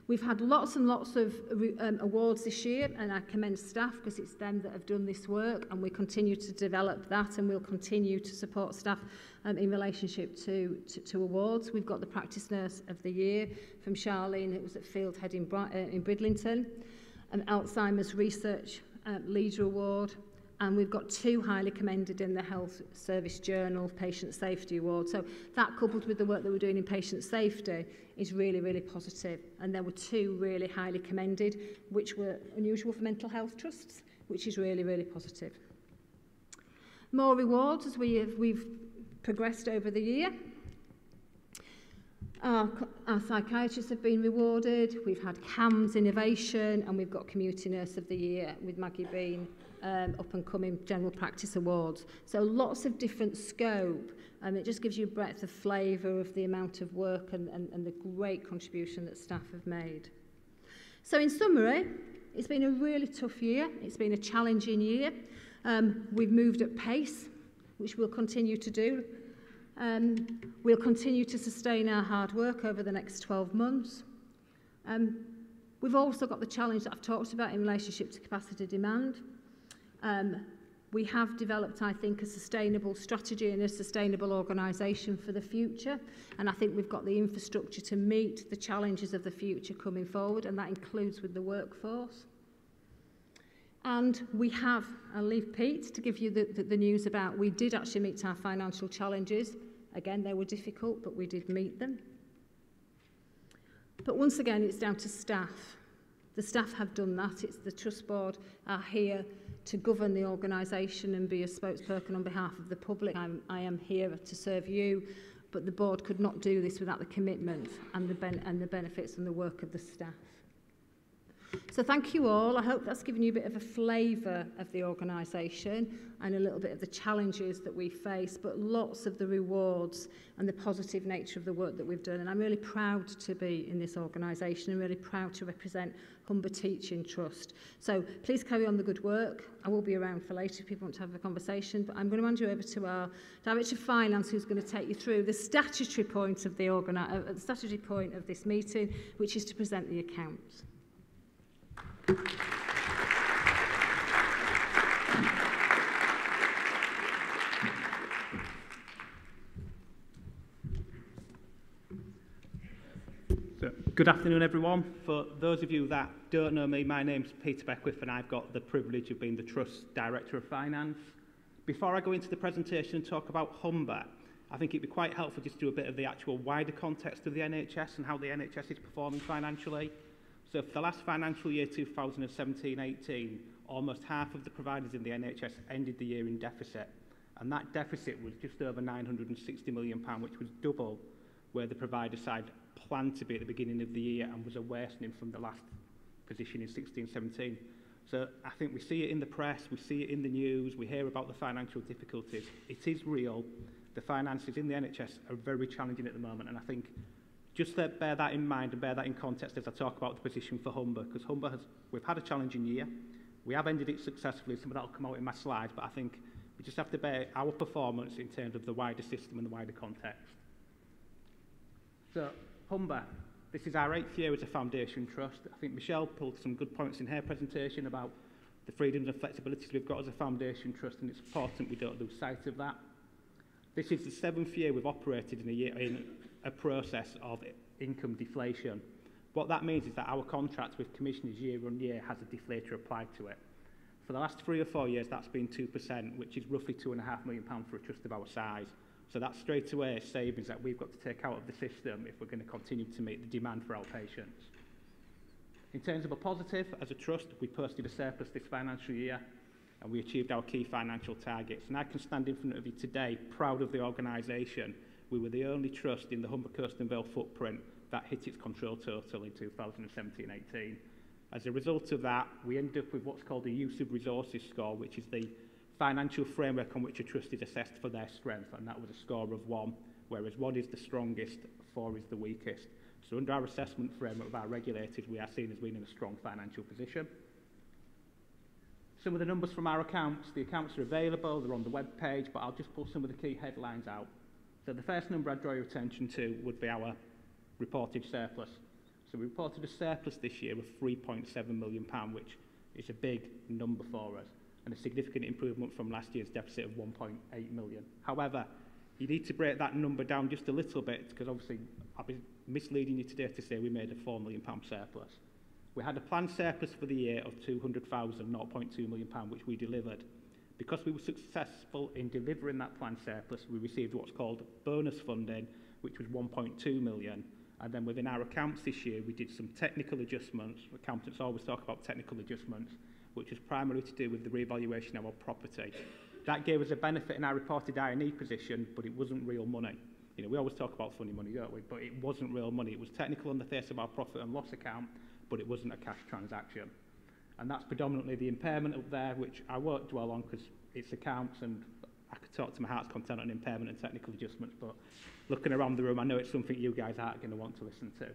We've had lots and lots of awards this year, and I commend staff because it's them that have done this work, and we continue to develop that, and we'll continue to support staff in relationship to awards. We've got the Practice Nurse of the Year from Charlene, it was at Fieldhead in Bridlington, and Alzheimer's Research Leader Award, and we've got 2 highly commended in the Health Service Journal Patient Safety Award. So that, coupled with the work that we're doing in patient safety, is really, really positive. And there were 2 really highly commended, which were unusual for mental health trusts, which is really, really positive. More rewards as we've progressed over the year. Our psychiatrists have been rewarded. We've had CAMS Innovation, and we've got Community Nurse of the Year with Maggie Bean, up and coming General Practice Awards. So lots of different scope, and it just gives you a breadth of flavour of the amount of work and the great contribution that staff have made. So in summary, it's been a really tough year. It's been a challenging year. We've moved at pace, which we'll continue to do. We'll continue to sustain our hard work over the next 12 months. We've also got the challenge that I've talked about in relationship to capacity demand. We have developed, I think, a sustainable strategy and a sustainable organisation for the future, and I think we've got the infrastructure to meet the challenges of the future coming forward, and that includes with the workforce. And we have, I'll leave Pete to give you the news about, we did actually meet our financial challenges. Again, they were difficult, but we did meet them. But once again, it's down to staff. The staff have done that. It's the Trust Board are here to govern the organisation and be a spokesperson on behalf of the public. I am here to serve you, but the board could not do this without the commitment and the benefits and the work of the staff. So thank you all. I hope that's given you a bit of a flavour of the organisation and a little bit of the challenges that we face, but lots of the rewards and the positive nature of the work that we've done. And I'm really proud to be in this organisation and really proud to represent Humber Teaching Trust. So please carry on the good work. I will be around for later if people want to have a conversation, but I'm going to hand you over to our Director of Finance, who's going to take you through the statutory point of this meeting, which is to present the accounts. So, good afternoon, everyone. For those of you that don't know me, my name's Peter Beckwith, and I've got the privilege of being the Trust Director of Finance. Before I go into the presentation and talk about Humber, I think it'd be quite helpful just to do a bit of the actual wider context of the NHS and how the NHS is performing financially. So for the last financial year, 2017-18, almost half of the providers in the NHS ended the year in deficit. And that deficit was just over £960 million, which was double where the provider side planned to be at the beginning of the year and was a worsening from the last position in 16-17. So I think we see it in the press, we see it in the news, we hear about the financial difficulties. It is real. The finances in the NHS are very challenging at the moment, and I think just to bear that in mind and bear that in context as I talk about the position for Humber, because we've had a challenging year. We have ended it successfully, some of that will come out in my slides, but I think we just have to bear our performance in terms of the wider system and the wider context. So, Humber, this is our 8th year as a foundation trust. I think Michelle pulled some good points in her presentation about the freedoms and flexibilities we've got as a foundation trust, and it's important we don't lose sight of that. This is the 7th year we've operated in a process of income deflation. What that means is that our contract with commissioners year on year has a deflator applied to it. For the last 3 or 4 years, that's been 2%, which is roughly £2.5 million for a trust of our size. So that's straight away savings that we've got to take out of the system if we're going to continue to meet the demand for our patients. In terms of a positive, as a trust, we posted a surplus this financial year and we achieved our key financial targets. And I can stand in front of you today, proud of the organisation. We were the only trust in the Humber Coast and Vale footprint that hit its control total in 2017-18. As a result of that, we ended up with what's called the use of resources score, which is the financial framework on which a trust is assessed for their strength, and that was a score of 1, whereas 1 is the strongest, 4 is the weakest. So under our assessment framework of our regulators, we are seen as being in a strong financial position. Some of the numbers from our accounts, the accounts are available, they're on the web page, but I'll just pull some of the key headlines out. So the first number I'd draw your attention to would be our reported surplus. So we reported a surplus this year of £3.7 million, which is a big number for us, and a significant improvement from last year's deficit of 1.8 million. However, you need to break that number down just a little bit, because obviously I'll be misleading you today to say we made a £4 million surplus. We had a planned surplus for the year of £200,000, million, which we delivered. Because we were successful in delivering that planned surplus, we received what's called bonus funding, which was 1.2 million. And then within our accounts this year, we did some technical adjustments. Accountants always talk about technical adjustments, which was primarily to do with the revaluation of our property. That gave us a benefit in our reported I&E position, but it wasn't real money. You know, we always talk about funny money, don't we? But it wasn't real money. It was technical on the face of our profit and loss account, but it wasn't a cash transaction. And that's predominantly the impairment up there, which I won't dwell on because it's accounts and I could talk to my heart's content on impairment and technical adjustments, but looking around the room, I know it's something you guys aren't going to want to listen to.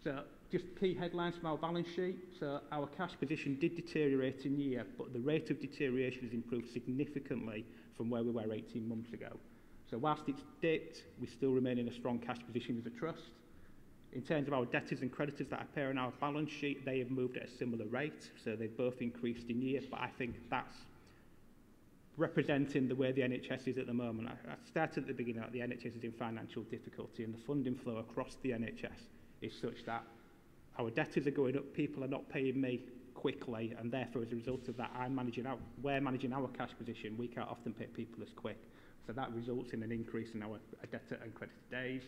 So just key headlines from our balance sheet. So our cash position did deteriorate in year, but the rate of deterioration has improved significantly from where we were 18 months ago. So whilst it's dipped, we still remain in a strong cash position as a trust. In terms of our debtors and creditors that appear on our balance sheet, they have moved at a similar rate, so they've both increased in years, but I think that's representing the way the NHS is at the moment. I started at the beginning that the NHS is in financial difficulty, and the funding flow across the NHS is such that our debtors are going up, people are not paying me quickly, and therefore as a result of that, we're managing our cash position. We can't often pay people as quick, so that results in an increase in our debtor and creditor days.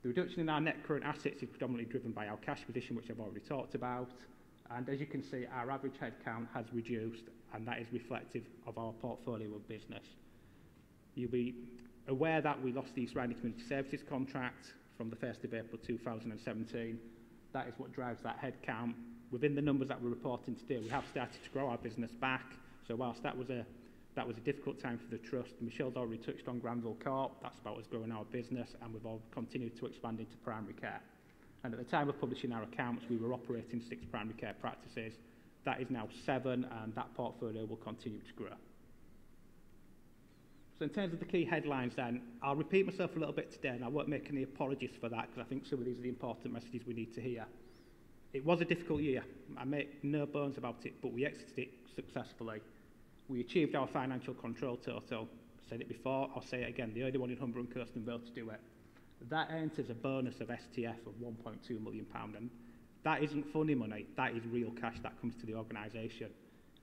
The reduction in our net current assets is predominantly driven by our cash position, which I've already talked about. And as you can see, our average headcount has reduced, and that is reflective of our portfolio of business. You'll be aware that we lost the East Riding Community Services contract from the 1st of April 2017. That is what drives that headcount. Within the numbers that we're reporting today, we have started to grow our business back. So whilst that was a difficult time for the trust, Michelle's already touched on Granville Corp. That's about us growing our business, and we've all continued to expand into primary care. And at the time of publishing our accounts, we were operating 6 primary care practices. That is now 7, and that portfolio will continue to grow. So in terms of the key headlines then, I'll repeat myself a little bit today, and I won't make any apologies for that, because I think some of these are the important messages we need to hear. It was a difficult year. I make no bones about it, but we exited it successfully. We achieved our financial control total. I said it before, I'll say it again, the only one in Humber and Kirsten Vale to do it. That earned us a bonus of STF of £1.2 million, and that isn't funny money, that is real cash that comes to the organisation.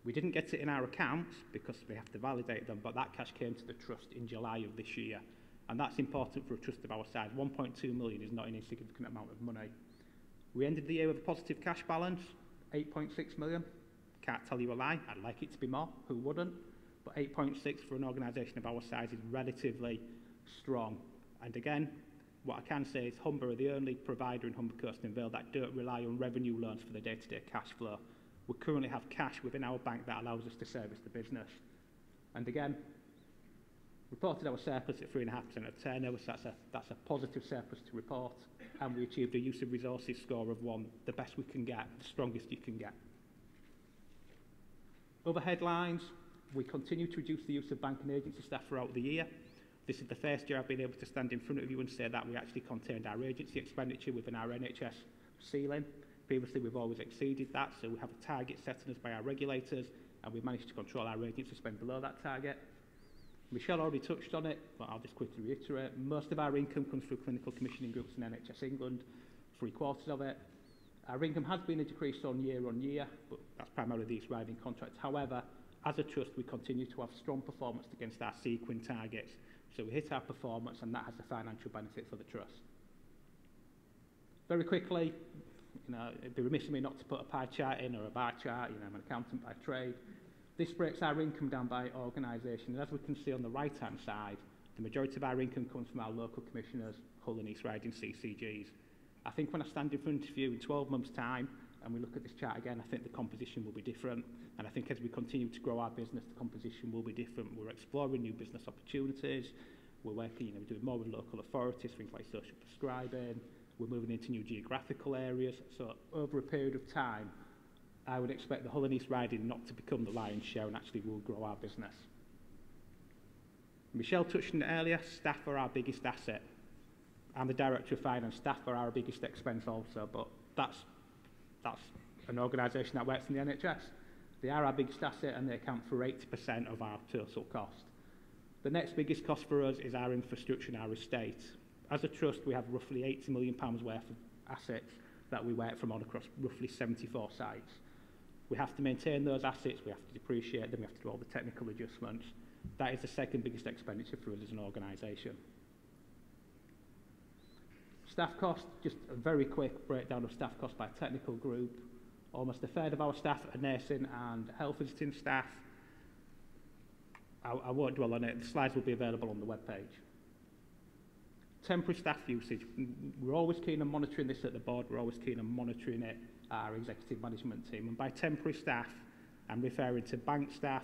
We didn't get it in our accounts because we have to validate them, but that cash came to the trust in July of this year, and that's important for a trust of our size. 1.2 million is not an insignificant amount of money. We ended the year with a positive cash balance, 8.6 million. Can't tell you a lie, I'd like it to be more, who wouldn't? But 8.6 for an organisation of our size is relatively strong. And again, what I can say is Humber are the only provider in Humber, Kirsten Vale that don't rely on revenue loans for the day-to-day cash flow. We currently have cash within our bank that allows us to service the business. And again, reported our surplus at 3.5% of turnover, so that's a positive surplus to report. And we achieved a use of resources score of 1, the best we can get, the strongest you can get. Other headlines, we continue to reduce the use of bank and agency staff throughout the year. This is the first year I've been able to stand in front of you and say that we actually contained our agency expenditure within our NHS ceiling. Previously, we've always exceeded that, so we have a target set on us by our regulators, and we've managed to control our agency spend below that target. Michelle already touched on it, but I'll just quickly reiterate. Most of our income comes through clinical commissioning groups in NHS England, 3/4 of it. Our income has been a decrease on year, but that's primarily the East Riding contract. However, as a trust, we continue to have strong performance against our sequin targets. So we hit our performance, and that has a financial benefit for the trust. Very quickly, it'd be remiss of me not to put a pie chart in or a bar chart. I'm an accountant by trade. This breaks our income down by organisation. And as we can see on the right-hand side, the majority of our income comes from our local commissioners, Hull and East Riding CCGs. I think when I stand in front of you in 12 months' time, and we look at this chart again, I think the composition will be different. And I think as we continue to grow our business, the composition will be different. We're exploring new business opportunities. We're working, we're doing more with local authorities, things like social prescribing. We're moving into new geographical areas. So over a period of time, I would expect the Hull and East Riding not to become the lion's share, and actually will grow our business. Michelle touched on it earlier, staff are our biggest asset. I'm the Director of Finance, staff are our biggest expense also, but that's an organisation that works in the NHS. They are our biggest asset, and they account for 80% of our total cost. The next biggest cost for us is our infrastructure and our estate. As a trust, we have roughly £80 million worth of assets, that we work from on across roughly 74 sites. We have to maintain those assets, we have to depreciate them, we have to do all the technical adjustments. That is the second biggest expenditure for us as an organisation. Staff costs, just a very quick breakdown of staff costs by technical group. Almost a third of our staff are nursing and health visiting staff. I won't dwell on it, the slides will be available on the webpage. Temporary staff usage, we're always keen on monitoring this at the board, we're always keen on monitoring it at our executive management team. And by temporary staff, I'm referring to bank staff,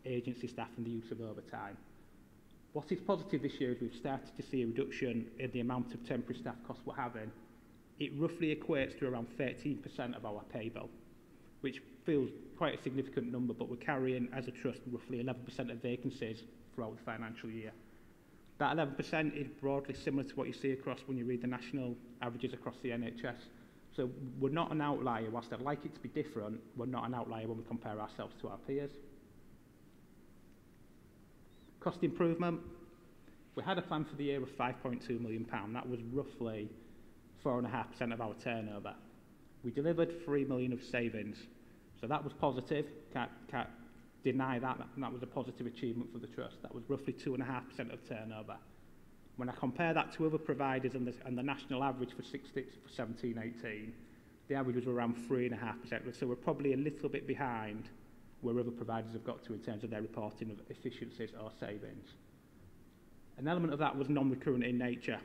agency staff and the use of overtime. What is positive this year is we've started to see a reduction in the amount of temporary staff costs we're having. It roughly equates to around 13% of our pay bill, which feels quite a significant number, but we're carrying, as a trust, roughly 11% of vacancies throughout the financial year. That 11% is broadly similar to what you see across when you read the national averages across the NHS. So we're not an outlier. Whilst I'd like it to be different, we're not an outlier when we compare ourselves to our peers. Cost improvement. We had a plan for the year of £5.2 million. That was roughly 4.5% of our turnover. We delivered £3 million of savings. So that was positive. Can't deny that. That was a positive achievement for the trust. That was roughly 2.5% of turnover. When I compare that to other providers and the national average for 17-18, the average was around 3.5%. So we're probably a little bit behind where other providers have got to in terms of their reporting of efficiencies or savings. An element of that was non-recurrent in nature.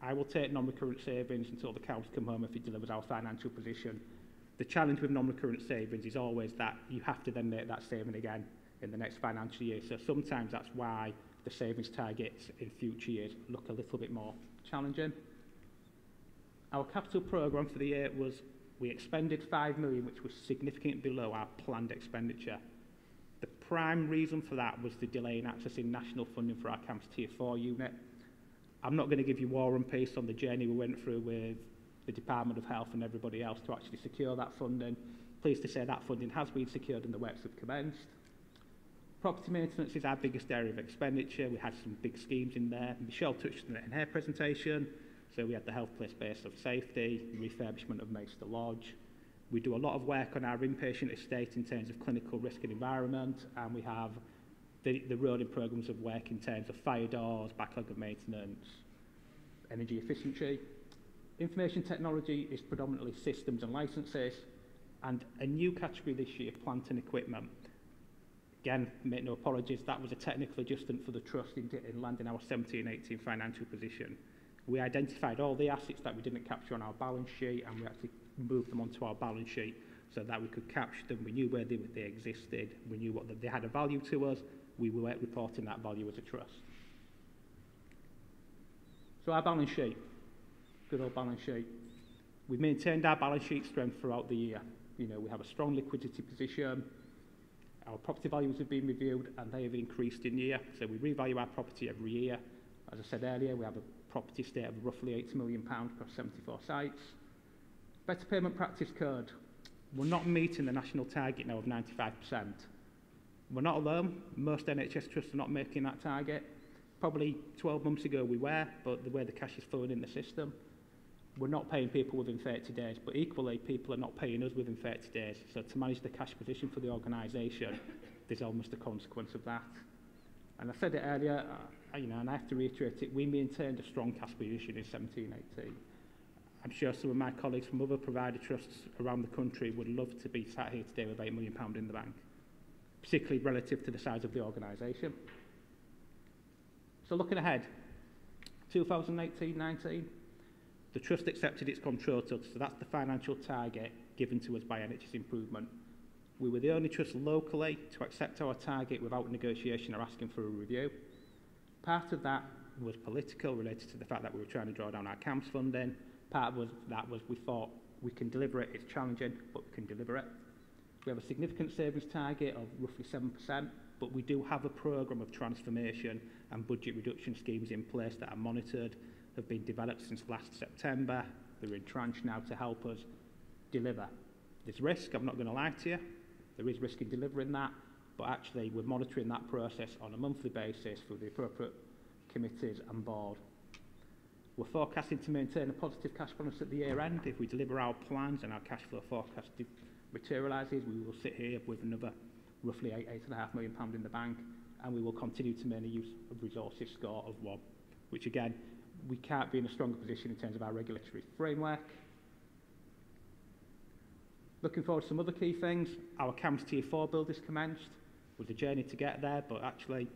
I will take non-recurrent savings until the cows come home if it delivers our financial position. The challenge with non-recurrent savings is always that you have to then make that saving again in the next financial year. So sometimes that's why the savings targets in future years look a little bit more challenging. Our capital programme for the year was, we expended £5 million, which was significantly below our planned expenditure. The prime reason for that was the delay in accessing national funding for our Camps Tier 4 unit. I'm not going to give you war and peace on the journey we went through with the Department of Health and everybody else to actually secure that funding. Pleased to say that funding has been secured and the works have commenced. Property maintenance is our biggest area of expenditure. We had some big schemes in there. Michelle touched on it in her presentation. So we had the health place base of safety, the refurbishment of Maester Lodge. We do a lot of work on our inpatient estate in terms of clinical risk and environment, and we have the rolling programmes of work in terms of fire doors, backlog of maintenance, energy efficiency. Information technology is predominantly systems and licences, and a new category this year, plant and equipment. Again, make no apologies, that was a technical adjustment for the trust in landing our 17-18 financial position. We identified all the assets that we didn't capture on our balance sheet, and we actually moved them onto our balance sheet so that we could capture them. We knew where they existed, we knew what they had a value to us, we were reporting that value as a trust. So our balance sheet, good old balance sheet. We've maintained our balance sheet strength throughout the year. You know, we have a strong liquidity position. Our property values have been reviewed and they have increased in year. So we revalue our property every year. As I said earlier, we have a property estate of roughly £80 million across 74 sites. Better Payment Practice Code. We're not meeting the national target now of 95%. We're not alone. Most NHS trusts are not making that target. Probably 12 months ago we were, but the way the cash is flowing in the system, we're not paying people within 30 days, but equally people are not paying us within 30 days. So to manage the cash position for the organisation, there's almost a consequence of that. And I said it earlier, and I have to reiterate it, we maintained a strong cash position in 17-18. I'm sure some of my colleagues from other provider trusts around the country would love to be sat here today with £8 million in the bank, particularly relative to the size of the organisation. So looking ahead, 2018-19, the trust accepted its controlled, so that's the financial target given to us by NHS Improvement. We were the only trust locally to accept our target without negotiation or asking for a review. Part of that was political, related to the fact that we were trying to draw down our CAMS funding. Part of that was we thought we can deliver it, it's challenging, but we can deliver it. We have a significant savings target of roughly 7%, but we do have a programme of transformation and budget reduction schemes in place that are monitored, have been developed since last September. They're in tranche now to help us deliver. There's risk, I'm not going to lie to you. There is risk in delivering that, but actually we're monitoring that process on a monthly basis through the appropriate committees and board. We're forecasting to maintain a positive cash balance at the year end. If we deliver our plans and our cash flow forecast materialises, we will sit here with another roughly £8.5 million in the bank, and we will continue to maintain a use of resources score of 1, which again, we can't be in a stronger position in terms of our regulatory framework. Looking forward to some other key things. Our CAMS Tier 4 build is commenced. With a journey to get there, but actually,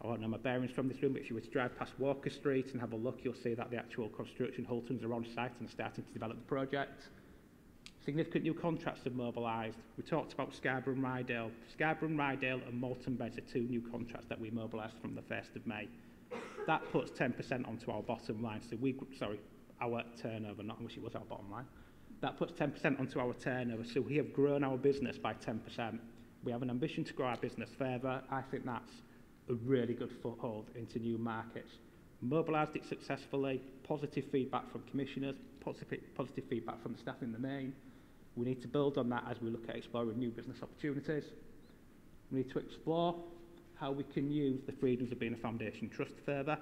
I won't know my bearings from this room, but if you were to drive past Walker Street and have a look, you'll see that the actual construction Hultons are on site and starting to develop the project. Significant new contracts have mobilised. We talked about Scarborough and Rydale. Scarborough and Rydale and Moulton Beds are 2 new contracts that we mobilised from the 1st of May. That puts 10% onto our bottom line. So our turnover, not how much it was our bottom line. That puts 10% onto our turnover. So we have grown our business by 10%. We have an ambition to grow our business further. I think that's a really good foothold into new markets. Mobilised it successfully, positive feedback from commissioners, positive feedback from the staff in the main. We need to build on that as we look at exploring new business opportunities. We need to explore how we can use the freedoms of being a foundation trust further.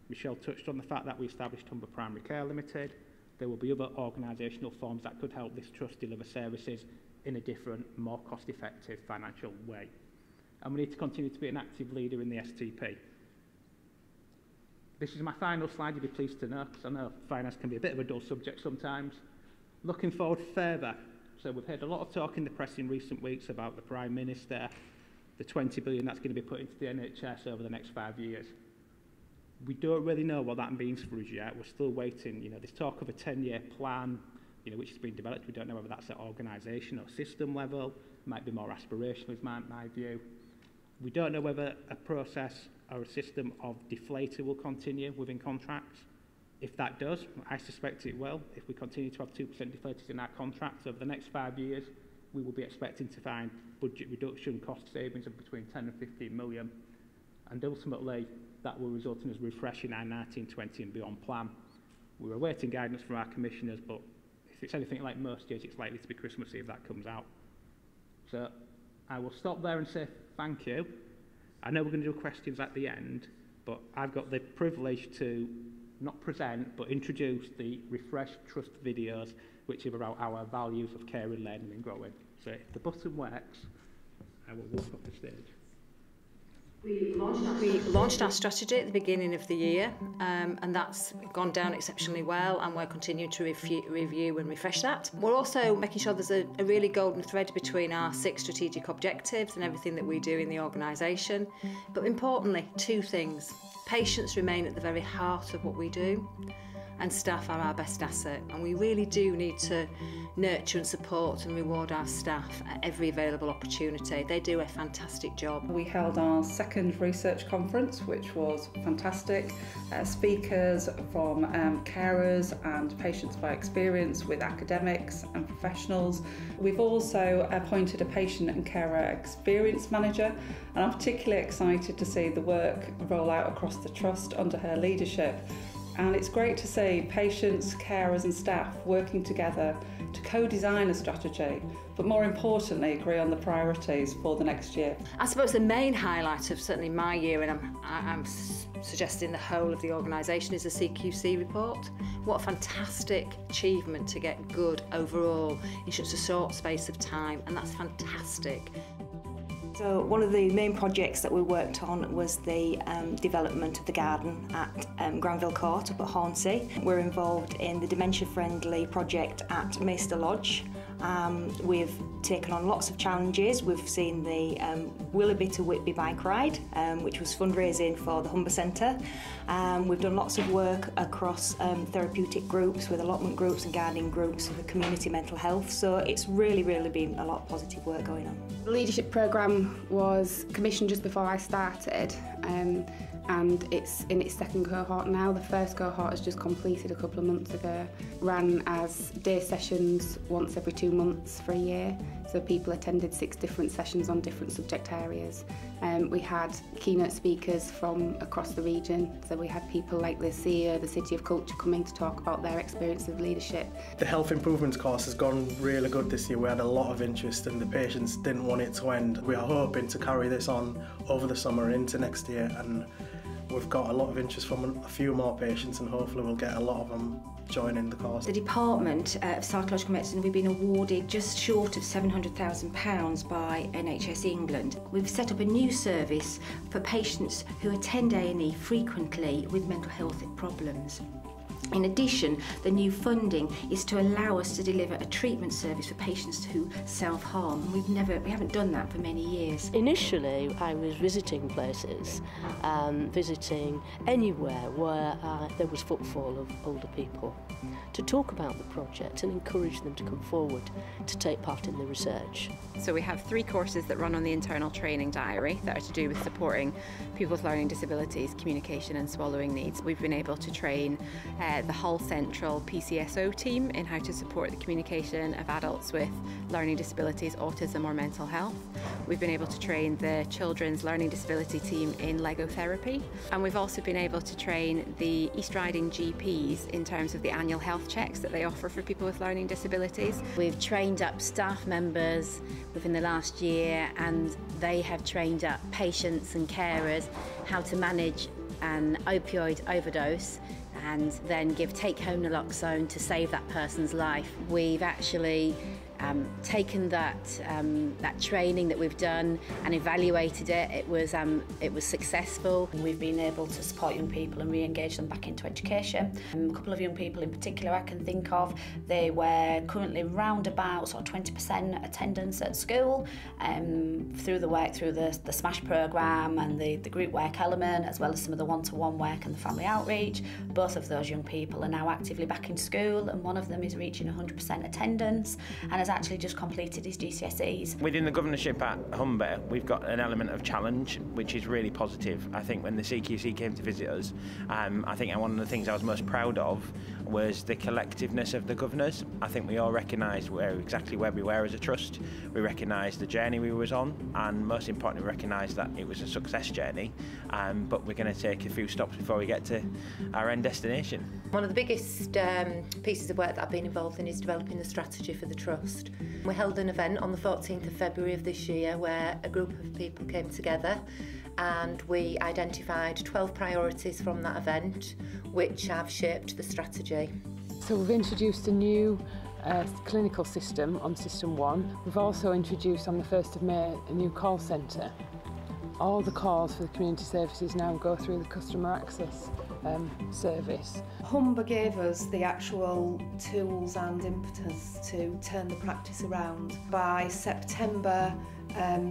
Michelle touched on the fact that we established Humber Primary Care Limited. There will be other organisational forms that could help this trust deliver services in a different, more cost-effective financial way. And we need to continue to be an active leader in the STP. This is my final slide, you'll be pleased to know, because I know finance can be a bit of a dull subject sometimes. Looking forward further, so we've heard a lot of talk in the press in recent weeks about the Prime Minister, the 20 billion that's going to be put into the NHS over the next 5 years. We don't really know what that means for us yet. We're still waiting. You know, there's talk of a 10-year plan, you know, which has been developed. We don't know whether that's at organisation or system level. It might be more aspirational, is my view. We don't know whether a process or a system of deflator will continue within contracts. If that does, I suspect it will. If we continue to have 2% deflators in our contracts over the next 5 years, we will be expecting to find budget reduction cost savings of between 10 and 15 million. And ultimately, that will result in us refreshing our 1920 and beyond plan. We're awaiting guidance from our commissioners, but if it's anything like most years, it's likely to be Christmas Eve that comes out. So I will stop there and say thank you. I know we're going to do questions at the end, but I've got the privilege to not present, but introduce the refreshed trust videos, which are about our values of caring, learning and growing. So if the button works, I will walk up the stage. We launched our strategy at the beginning of the year, and that's gone down exceptionally well, and we're continuing to review and refresh that. We're also making sure there's a really golden thread between our 6 strategic objectives and everything that we do in the organisation. But importantly, 2 things. Patients remain at the very heart of what we do, and staff are our best asset, and we really do need to nurture and support and reward our staff at every available opportunity. They do a fantastic job. We held our 2nd research conference, which was fantastic. Speakers from carers and patients by experience with academics and professionals. We've also appointed a patient and carer experience manager, and I'm particularly excited to see the work roll out across the trust under her leadership. And it's great to see patients, carers and staff working together to co-design a strategy, but more importantly, agree on the priorities for the next year. I suppose the main highlight of certainly my year, and I'm suggesting the whole of the organisation, is the CQC report. What a fantastic achievement to get good overall in such a short space of time, and that's fantastic. So one of the main projects that we worked on was the development of the garden at Granville Court up at Hornsey. We're involved in the dementia-friendly project at Maester Lodge. We've taken on lots of challenges. We've seen the Willoughby to Whitby bike ride, which was fundraising for the Humber Centre. We've done lots of work across therapeutic groups with allotment groups and guardian groups with community mental health. So it's really been a lot of positive work going on. The leadership programme was commissioned just before I started, and it's in its 2nd cohort now. The 1st cohort has just completed a couple of months ago. Ran as day sessions once every 2 months for a year, so people attended 6 different sessions on different subject areas. We had keynote speakers from across the region, so we had people like the CEO of the City of Culture coming to talk about their experience of leadership. The health improvements course has gone really good this year. We had a lot of interest and the patients didn't want it to end. We are hoping to carry this on over the summer into next year, and we've got a lot of interest from a few more patients, and hopefully we'll get a lot of them joining the course. The Department of Psychological Medicine, we've been awarded just short of £700,000 by NHS England. We've set up a new service for patients who attend A&E frequently with mental health problems. In addition, the new funding is to allow us to deliver a treatment service for patients who self-harm. We haven't done that for many years. Initially, I was visiting places, visiting anywhere where there was footfall of older people, to talk about the project and encourage them to come forward to take part in the research. So we have 3 courses that run on the internal training diary that are to do with supporting people with learning disabilities, communication and swallowing needs. We've been able to train the Hull Central PCSO team in how to support the communication of adults with learning disabilities, autism or mental health. We've been able to train the Children's Learning Disability team in Lego therapy, and we've also been able to train the East Riding GPs in terms of the annual health checks that they offer for people with learning disabilities. We've trained up staff members within the last year, and they have trained up patients and carers how to manage an opioid overdose and then give take-home naloxone to save that person's life. We've actually taken that training that we've done and evaluated it. It was successful. We've been able to support young people and re-engage them back into education. A couple of young people in particular I can think of, they were currently round about sort of 20% attendance at school through the work through the SMASH programme and the group work element, as well as some of the one-to-one work and the family outreach. Both of those young people are now actively back in school, and one of them is reaching 100% attendance and has actually just completed his GCSEs. Within the governorship at Humber, we've got an element of challenge, which is really positive. I think when the CQC came to visit us, I think one of the things I was most proud of was the collectiveness of the governors. I think we all recognised exactly where we were as a trust. We recognised the journey we was on, and most importantly, we recognised that it was a success journey, but we're going to take a few stops before we get to our end destination. One of the biggest pieces of work that I've been involved in is developing the strategy for the trust. We held an event on the 14th of February of this year where a group of people came together and we identified 12 priorities from that event which have shaped the strategy. So we've introduced a new clinical system on System 1. We've also introduced on the 1st of May a new call centre. All the calls for the community services now go through the customer access service. Humber gave us the actual tools and impetus to turn the practice around. By September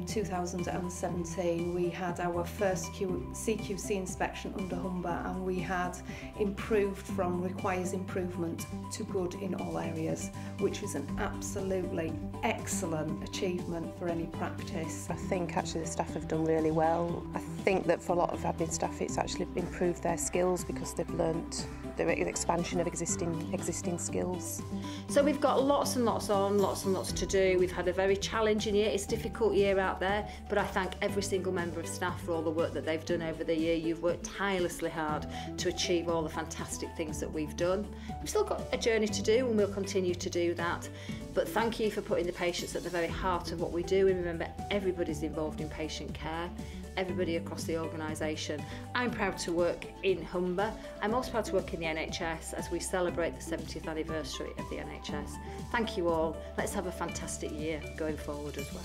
2017 we had our first CQC inspection under Humber, and we had improved from requires improvement to good in all areas, which was an absolutely excellent achievement for any practice. I think actually the staff have done really well. I think that for a lot of admin staff it's actually improved their skills because they've learnt the expansion of existing skills. So we've got lots and lots on, lots and lots to do. We've had a very challenging year. It's a difficult year out there, but I thank every single member of staff for all the work that they've done over the year. You've worked tirelessly hard to achieve all the fantastic things that we've done. We've still got a journey to do, and we'll continue to do that. But thank you for putting the patients at the very heart of what we do. And remember, everybody's involved in patient care, everybody across the organisation. I'm proud to work in Humber. I'm also proud to work in the NHS as we celebrate the 70th anniversary of the NHS. Thank you all. Let's have a fantastic year going forward as well.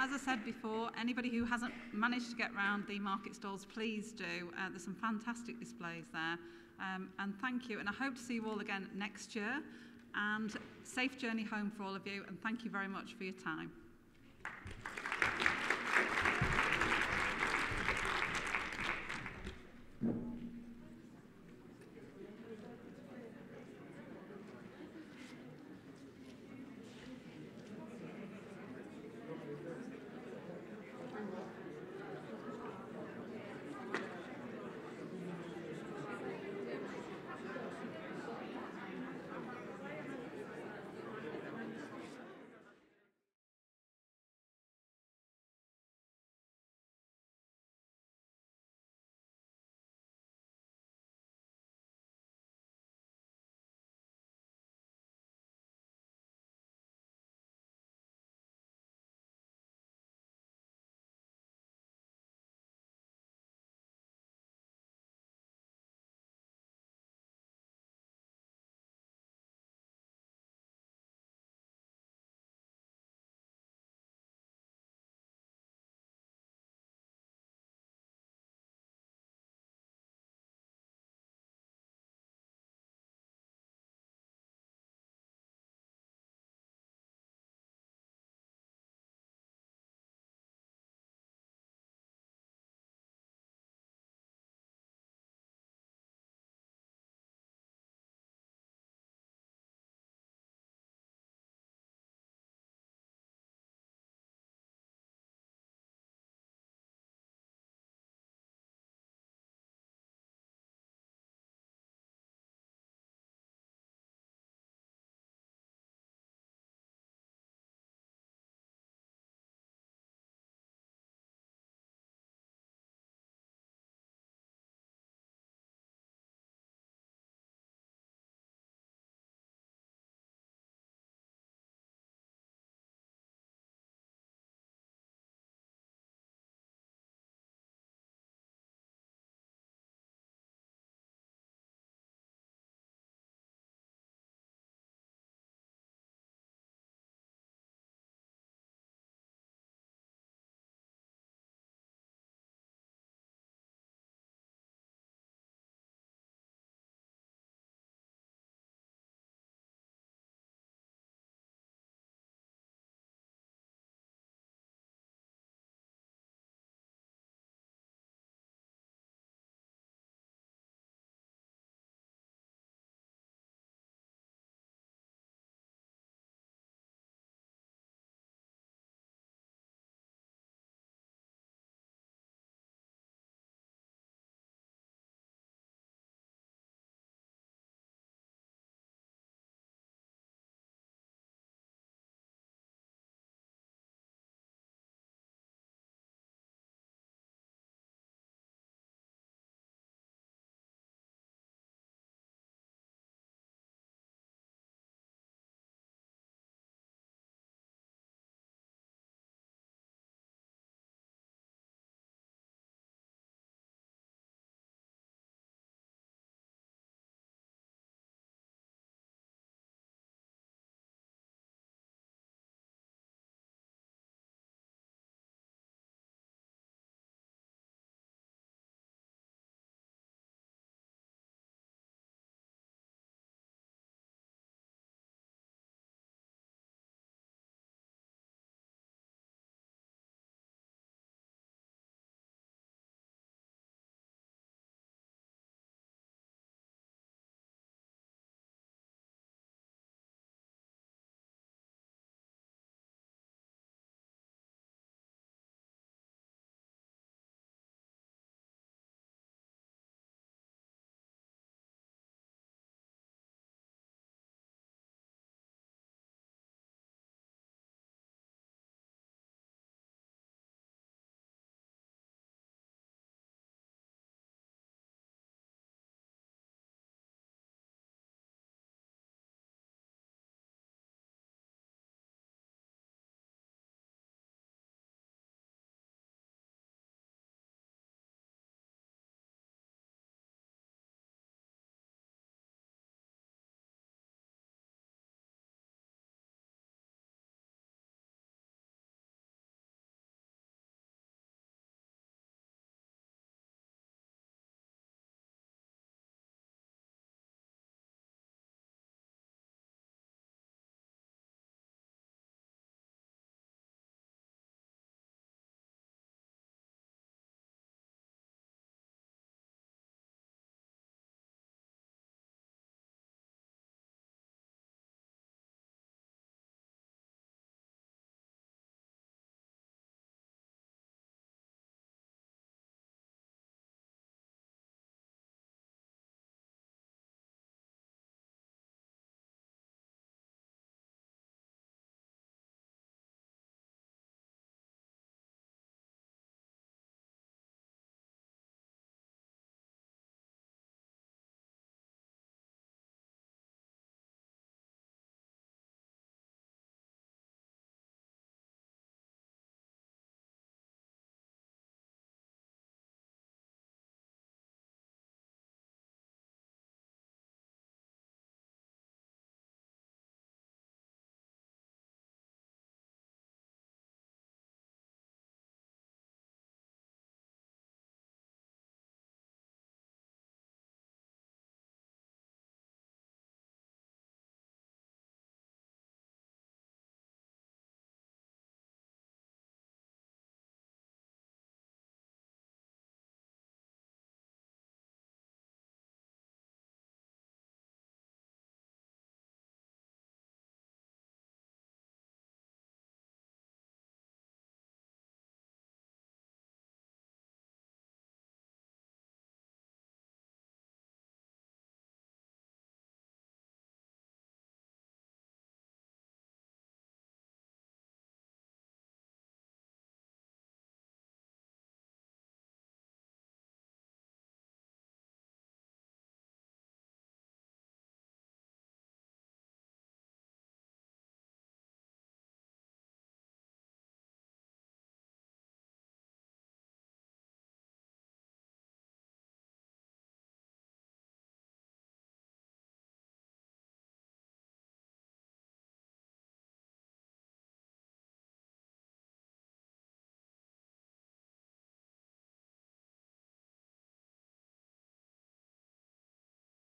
as I said before, anybody who hasn't managed to get round the market stalls, please do. There's some fantastic displays there. And thank you. And I hope to see you all again next year. And safe journey home for all of you. And thank you very much for your time.